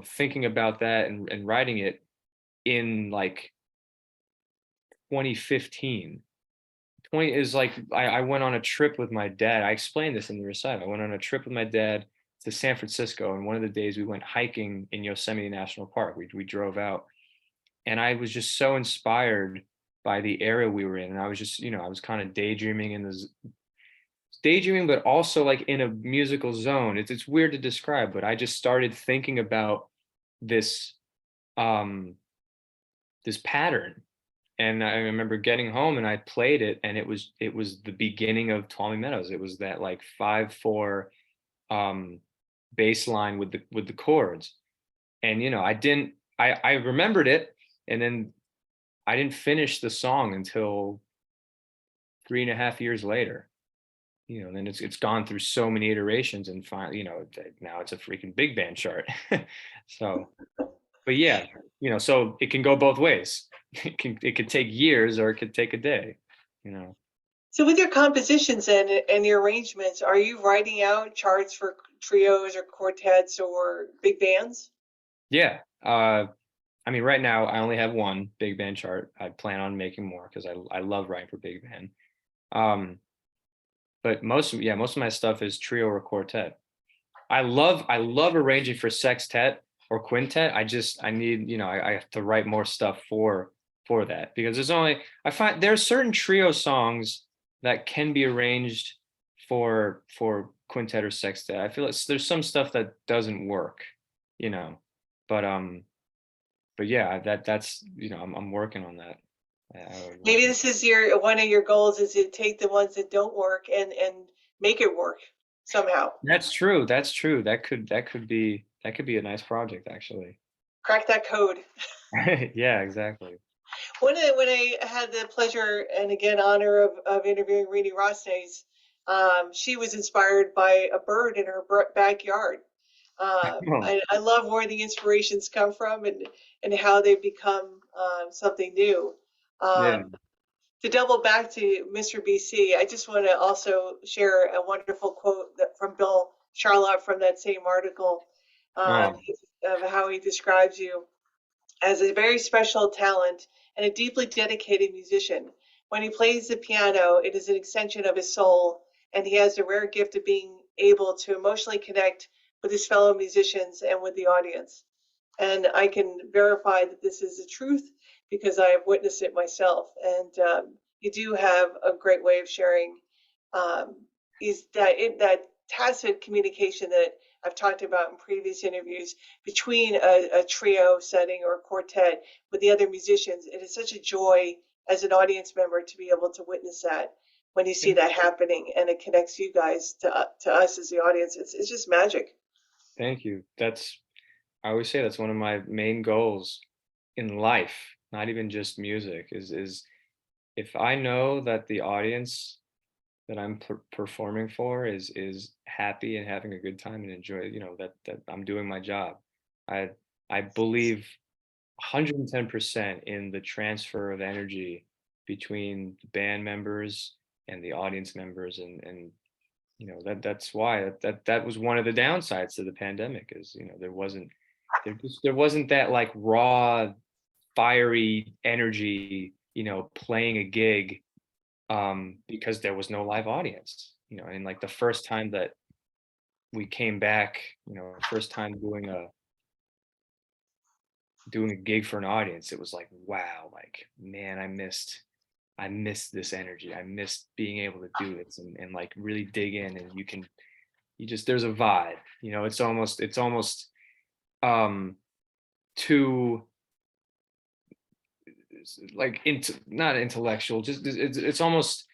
thinking about that and writing it in like 2015. 20 is like, I went on a trip with my dad. I explained this in the recital. I went on a trip with my dad to San Francisco, and one of the days we went hiking in Yosemite National Park. We drove out, and I was just so inspired by the area we were in, and I was just, I was kind of daydreaming in daydreaming, but also like in a musical zone. It's weird to describe, but I just started thinking about this um this pattern. And I remember getting home and I played it, and it was the beginning of Tommy Meadows. It was that like 5/4 um bass line with the chords. And I remembered it, and then I didn't finish the song until 3.5 years later. Then it's gone through so many iterations, and finally, now it's a freaking big band chart. So, but yeah, so it can go both ways. It could take years, or it could take a day. You know. So with your compositions and your arrangements, are you writing out charts for trios or quartets or big bands? Yeah. I mean, right now I only have one big band chart. I plan on making more because I love writing for big band. Um, but most of my stuff is trio or quartet. I love arranging for sextet or quintet. I need, I have to write more stuff for that, because I find there are certain trio songs that can be arranged for quintet or sextet. I feel like there's some stuff that doesn't work, you know. But yeah, that's I'm working on that. I Maybe working. this is your one of your goals is to take the ones that don't work and make it work somehow. That's true. That's true. That could be a nice project, actually. Crack that code. Yeah, exactly. When I had the pleasure and again honor of interviewing Rini Rosnes, she was inspired by a bird in her backyard. Oh, I love where the inspirations come from and how they become something new. yeah. Um, to double back to Mr. BC, I just want to also share a wonderful quote from Bill Charlotte from that same article Oh, of how he describes you as a very special talent and a deeply dedicated musician. When he plays the piano, it is an extension of his soul, and he has the rare gift of being able to emotionally connect with his fellow musicians and with the audience. And I can verify that this is the truth because I have witnessed it myself. And you do have a great way of sharing um, is that tacit communication that I've talked about in previous interviews between a trio setting or a quartet with the other musicians. It is such a joy as an audience member to be able to witness that when you see that happening, and it connects you guys to us as the audience. It's just magic. thank you. I always say that's one of my main goals in life, not even just music, is if I know that the audience that I'm performing for is happy and having a good time and enjoy, that I'm doing my job. I I believe 110% in the transfer of energy between the band members and the audience members, and that's why that was one of the downsides to the pandemic, is there wasn't that like raw fiery energy, playing a gig, because there was no live audience, and like the first time that we came back, first time doing a gig for an audience, it was like, wow, like, man, I missed this energy. I missed being able to do this, and like really dig in, and there's a vibe, it's almost um too, like, into not intellectual, just it's almost,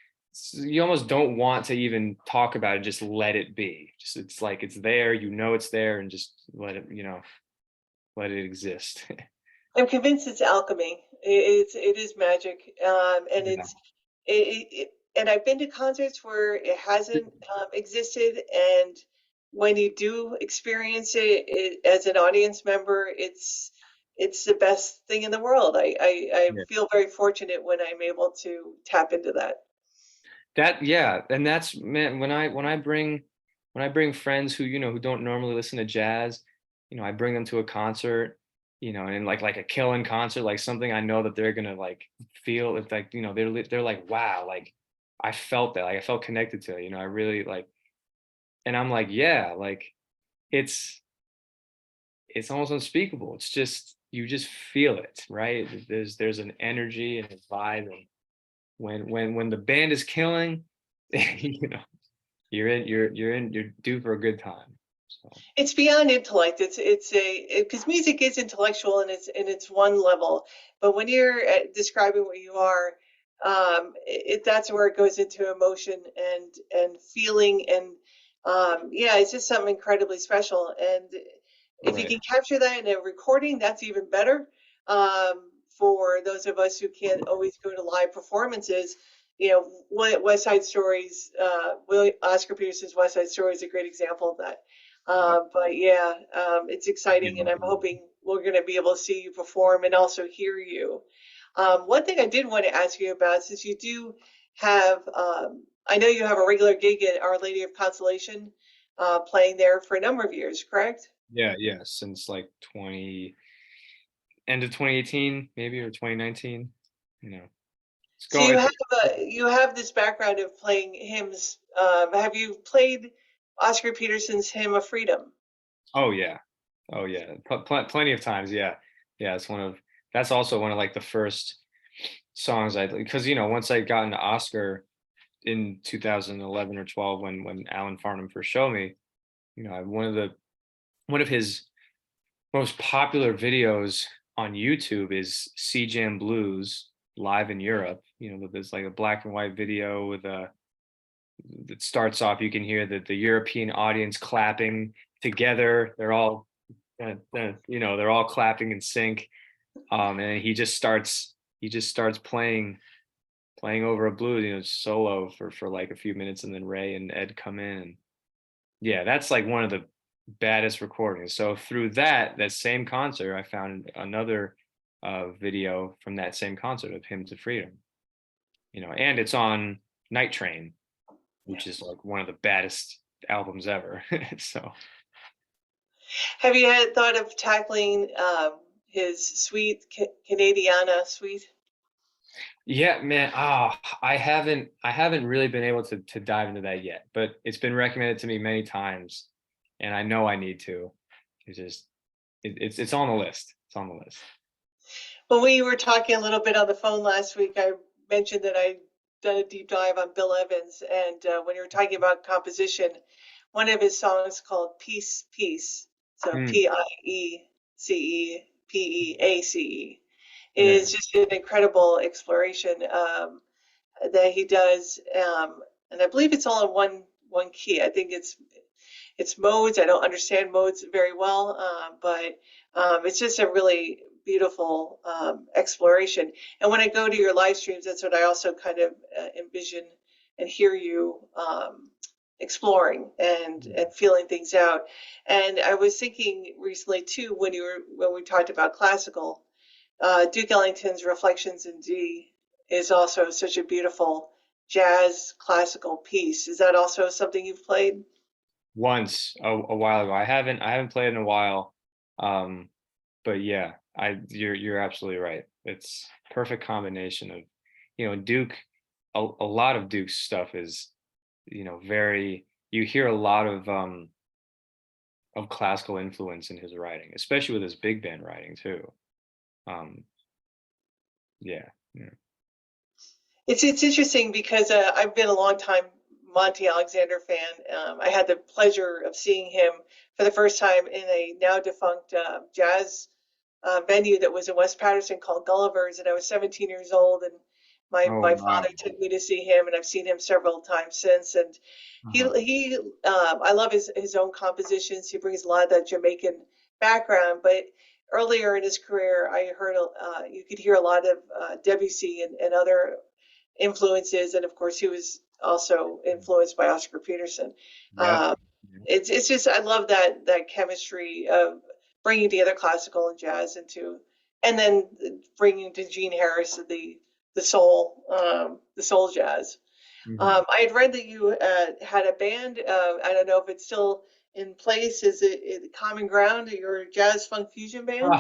you almost don't want to even talk about it, just let it be, just it's like it's there, it's there, and just let it exist. I'm convinced it's alchemy. It is magic, and Yeah. and I've been to concerts where it hasn't existed, and when you do experience as an audience member, it's the best thing in the world. I Yeah. feel very fortunate when I'm able to tap into that. Yeah, and that's, man, when I bring friends who don't normally listen to jazz, I bring them to a concert, and like a Caelan concert, like something I know that they're gonna like feel. It's like, they're like, wow, like I felt that, like I felt connected to it, I really like, and I'm like, yeah, like it's it's almost unspeakable. It's just, you just feel it, right? There's an energy and a vibe, and when the band is killing, you know, you're due for a good time. So It's beyond intellect. Because music is intellectual and it's one level, but when you're describing what you are, that's where it goes into emotion and feeling and yeah, it's just something incredibly special. And if you right, can capture that in a recording, that's even better. For those of us who can't always go to live performances, West Side Stories, Oscar Peterson's West Side Story is a great example of that. right. But yeah, it's Yeah, exciting, and I'm hoping we're going to be able to see you perform and also hear you. One thing I did want to ask you about, since you do have, I know you have a regular gig at Our Lady of Consolation, playing there for a number of years, correct? yeah, since like end of 2018 maybe, or 2019. You know, it's So going. you have this background of playing hymns. Have you played Oscar Peterson's Hymn of Freedom? Oh yeah, oh yeah, plenty of times. Yeah, yeah. That's also one of like the first songs because once I got into Oscar in 2011 or 12, when Alan Farnham first showed me, one of his most popular videos on YouTube is C Jam Blues live in Europe. There's like a black and white video with a that starts off. You can hear the European audience clapping together. They're all clapping in sync. And he just starts playing over a blues, solo for like a few minutes, and then Ray and Ed come in. And yeah, that's like one of the baddest recordings. So through that same concert, I found another video from that same concert of Hymn to Freedom. And it's on Night Train, which is like one of the baddest albums ever. So Have you had thought of tackling his suite, Canadiana suite? yeah, man. I haven't really been able to dive into that yet, but it's been recommended to me many times, and I know I need to. It's just it's on the list. It's on the list. When we were talking a little bit on the phone last week, I mentioned that I'd done a deep dive on Bill Evans, and when you were talking about composition, one of his songs called Peace, Peace, so Mm, Piecepeace, yeah. is just an incredible exploration that he does, and I believe it's all in one key. I think it's modes. I don't understand modes very well, but it's just a really beautiful exploration. And when I go to your live streams, that's what I also kind of envision and hear you exploring and feeling things out. And I was thinking recently too, when we talked about classical, Duke Ellington's Reflections in D is also such a beautiful jazz classical piece. Is that also something you've played? Once a while ago. I haven't played in a while. Um, but yeah, you're absolutely right. It's perfect combination of, Duke. A lot of Duke's stuff is, very. You hear a lot of classical influence in his writing, especially with his big band writing too. Um, yeah, yeah. It's interesting because I've been a long time Monty Alexander fan. I had the pleasure of seeing him for the first time in a now defunct jazz venue that was in West Patterson called Gulliver's, and I was 17 years old, and Oh my wow. father took me to see him, and I've seen him several times since. And Uh-huh. I love his own compositions. He brings a lot of that Jamaican background, but earlier in his career, I heard you could hear a lot of Debussy and other influences, and of course, he was also influenced by Oscar Peterson. Yep. Um, it's just I love that chemistry of bringing together classical and jazz and then bringing to Gene Harris the soul jazz. Mhm. I had read that you had a band. I don't know if it's still in place. Is it Common Ground, your jazz funk fusion band?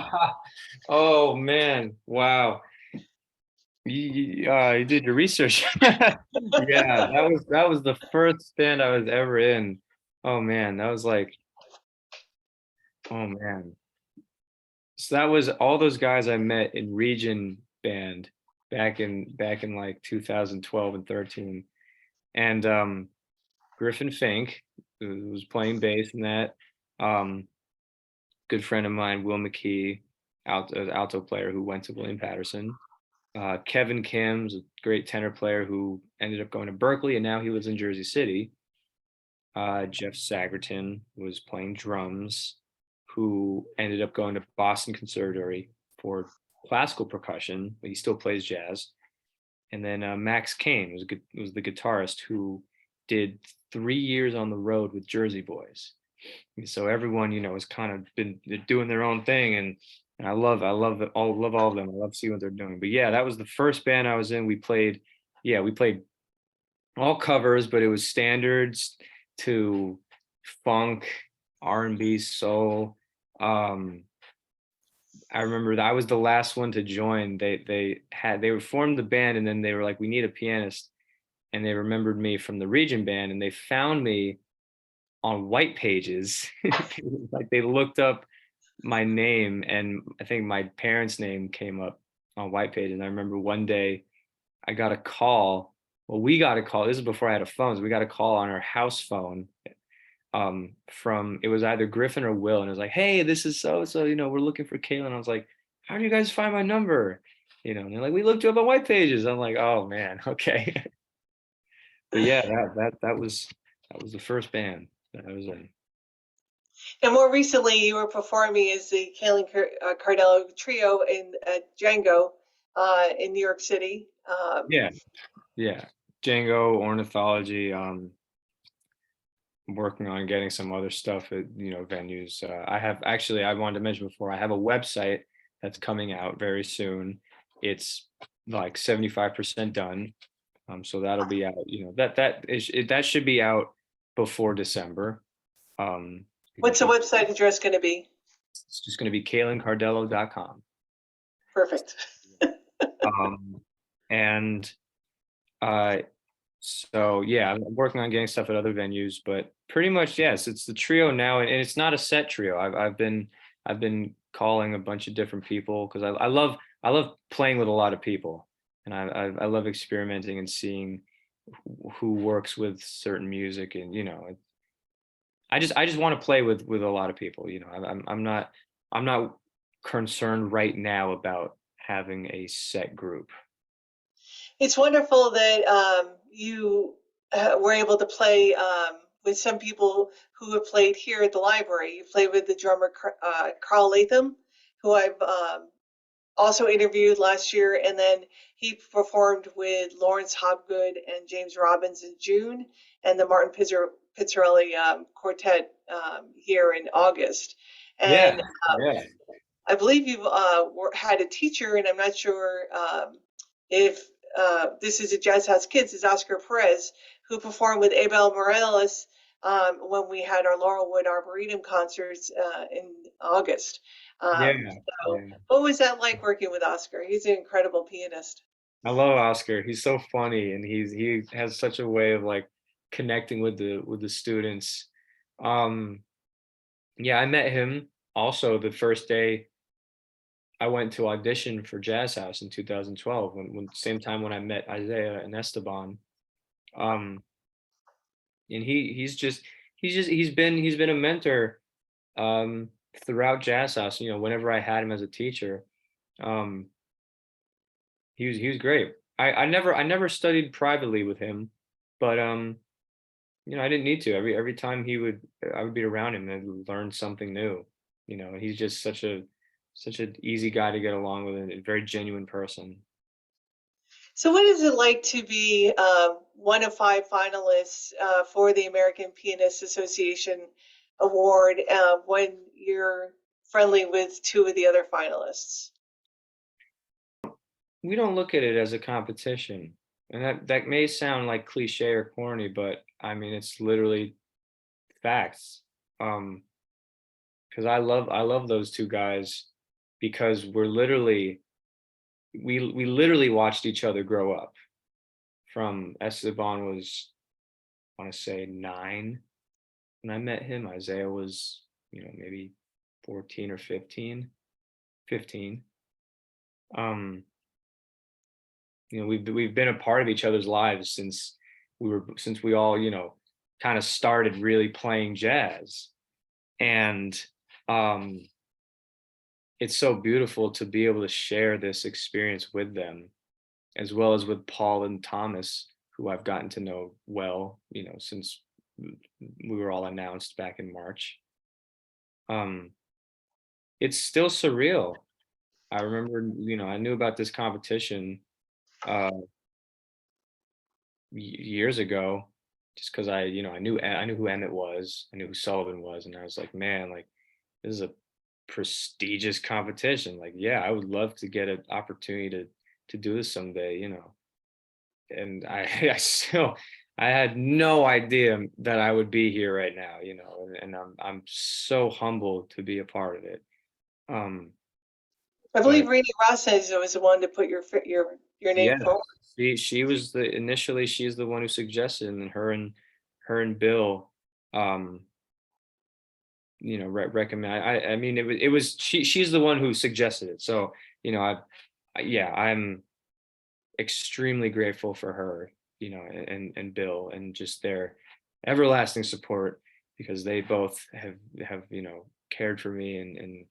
Oh man, wow. You did your research. Yeah, that was the first band I was ever in. Oh man, that was like, oh man. So that was all those guys I met in Region Band back in like 2012 and 13. And Griffin Fink, who was playing bass in that. Um, Good friend of mine, Will McKee, alto player who went to William Patterson. Kevin Kim's a great tenor player who ended up going to Berkeley and now he lives in Jersey City. Jeff Sagerton was playing drums, who ended up going to Boston Conservatory for classical percussion, but he still plays jazz. And then Max Kane was the guitarist who did 3 years on the road with Jersey Boys. So everyone, has kind of been doing their own thing, and love all of them. I love seeing what they're doing. But yeah, that was the first band I was in. We played all covers, but it was standards to funk, R&B, soul. Um, I remember that I was the last one to join. They were formed the band, and then they were like, we need a pianist, and they remembered me from the Region band, and they found me on white pages. Like they looked up my name, and I think my parents' name came up on white pages. And I remember one day I got a call. Well, we got a call. This is before I had a phone. So we got a call on our house phone from, it was either Griffin or Will, and it was like, hey, this is so so, we're looking for Caelan. I was like, how do you guys find my number? And they're like, we looked you up on white pages. I'm like, oh man, okay. But yeah, that was the first band that I was in. And more recently, you were performing as the Caelan Cardello trio in Django in New York City. Yeah, yeah. Django, ornithology. I'm working on getting some other stuff at venues. I wanted to mention before, I have a website that's coming out very soon. It's like 75% done. So that'll be out, that should be out before December. Um, What's the website address going to be? it's just going to be caelancardello.com. Perfect. Um, and uh, so yeah, I'm working on getting stuff at other venues, but pretty much yes, it's the trio now, and it's not a set trio. I've been calling a bunch of different people because I love playing with a lot of people, and I love experimenting and seeing who works with certain music, and I just want to play with a lot of people. I'm not concerned right now about having a set group. It's wonderful that you were able to play with some people who have played here at the library. You played with the drummer Carl Latham, who I've also interviewed last year, and then he performed with Lawrence Hobgood and James Robbins in June, and the Martin Pizzarelli quartet here in August. Yeah, And yeah, I believe you've had a teacher, and I'm not sure if this is a Jazz House Kids, is Oscar Perez, who performed with Abel Morales when we had our Laurelwood Arboretum concerts in August. yeah, So, yeah. what was that like working with Oscar? He's an incredible pianist. I love Oscar. He's so funny, and he has such a way of like connecting with the students. Um, yeah, I met him also the first day I went to audition for Jazz House in 2012, when same time when I met Isaiah and Esteban. Um, and he's been a mentor um throughout Jazz House. Whenever I had him as a teacher, um, he was great. I never studied privately with him, but I didn't need to. Every time I would be around him and I'd learn something new. And he's just such an easy guy to get along with, and a very genuine person. So, what is it like to be one of five finalists for the American Pianist Association Award when you're friendly with two of the other finalists? We don't look at it as a competition, and that may sound like cliche or corny, but I mean it's literally facts. Because I love those two guys, because we literally watched each other grow up. From Esteban was, I want to say, 9 when I met him. Isaiah was, maybe 14 or 15. 15. Um, we've been a part of each other's lives since we all, kind of started really playing jazz. And um, it's so beautiful to be able to share this experience with them, as well as with Paul and Thomas, who I've gotten to know well, since we were all announced back in March. Um, it's still surreal. I remember, I knew about this competition uh, years ago, just because I knew who Emmett was, I knew who Sullivan was, and I was like, man, like this is a prestigious competition. Like, yeah, I would love to get an opportunity to do this someday. And I still I had no idea that I would be here right now, and I'm so humbled to be a part of it. Um, I but believe Rainey Ross says it was the one to put your name yeah, forward. she was she's the one who suggested, and her and Bill, um, recommend. I mean, it was she's the one who suggested it. So, yeah, I'm extremely grateful for her, and Bill, and just their everlasting support, because they both have cared for me and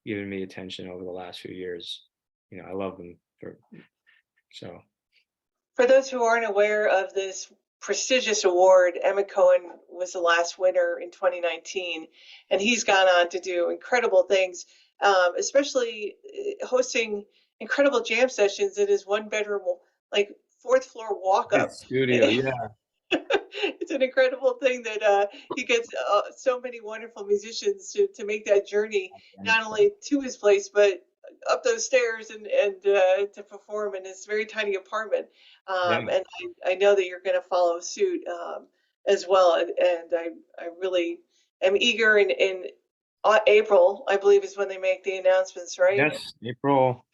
given me attention over the last few years. I love them for so. For those who aren't aware of this prestigious award, Emmett Cohen was the last winner in 2019, and he's gone on to do incredible things, especially hosting incredible jam sessions in his one bedroom, like fourth floor walk up. His studio, yeah, It's an incredible thing that he gets so many wonderful musicians to make that journey, not only to his place, but up those stairs and to perform in his very tiny apartment. yeah, And I know that you're going to follow suit as well. And I really am eager in April, I believe, is when they make the announcements, right? yes, April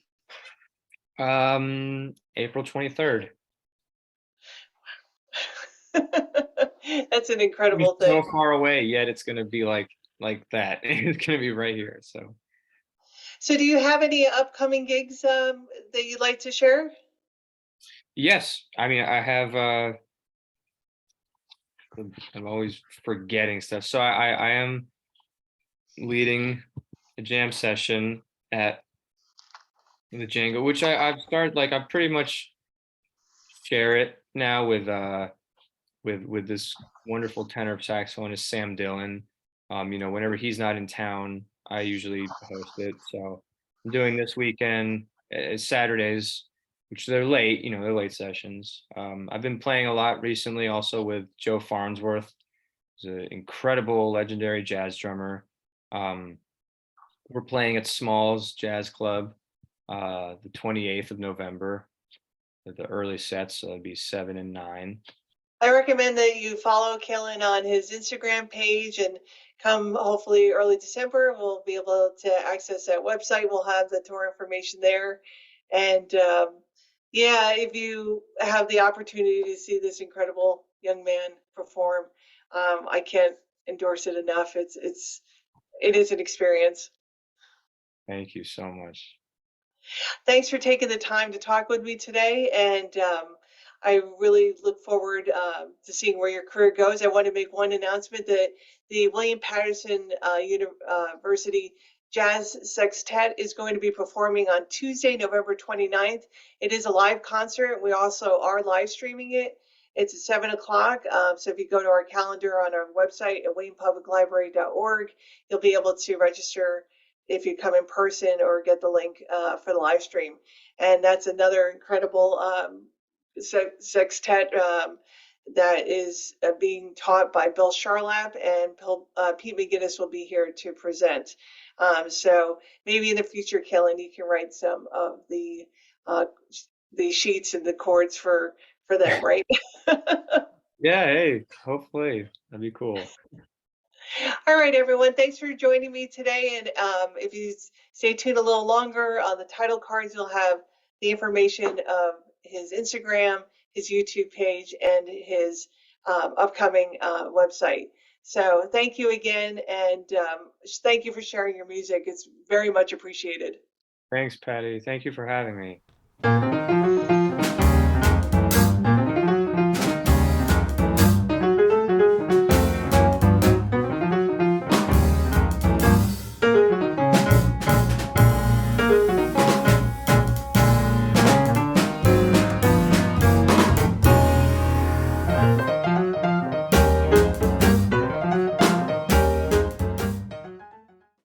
23rd. That's an It'll be incredible thing. so far away, yet it's gonna be like that. It's gonna be right here. So So, do you have any upcoming gigs that you'd like to share? yes, I mean I have. I'm always forgetting stuff. So I am leading a jam session at the Django, which I've started, like, I pretty much share it now with this wonderful tenor saxophonist Sam Dillon. Whenever he's not in town, I usually host it. So I'm doing this weekend, Saturdays, which they're late sessions. I've been playing a lot recently, also with Joe Farnsworth. He's an incredible, legendary jazz drummer. Um, we're playing at Smalls Jazz Club the 28th of November. The early sets, so it'd be 7 and 9. I recommend that you follow Caelan on his Instagram page and come hopefully early December. We'll be able to access that website. We'll have the tour information there. And yeah, if you have the opportunity to see this incredible young man perform, I can't endorse it enough. It is an experience. Thank you so much. Thanks for taking the time to talk with me today, and I really look forward to seeing where your career goes. I want to make one announcement that the William Patterson University Jazz Sextet is going to be performing on Tuesday, November 29th. It is a live concert. We also are live streaming it. It's at 7 o'clock. So if you go to our calendar on our website at waynepubliclibrary.org, you'll be able to register if you come in person or get the link for the live stream. And that's another incredible sextet that is being taught by Bill Charlap, and Pete McGinnis will be here to present. So maybe in the future, Caelan, you can write some of uh, the sheets and the chords for them, right? Yeah, hey, hopefully that'd be cool. All right, everyone. Thanks for joining me today. And if you stay tuned a little longer, on the title cards, you'll have the information of his Instagram, his YouTube page, and his upcoming website. So thank you again. And thank you for sharing your music. It's very much appreciated. Thanks, Patty. Thank you for having me.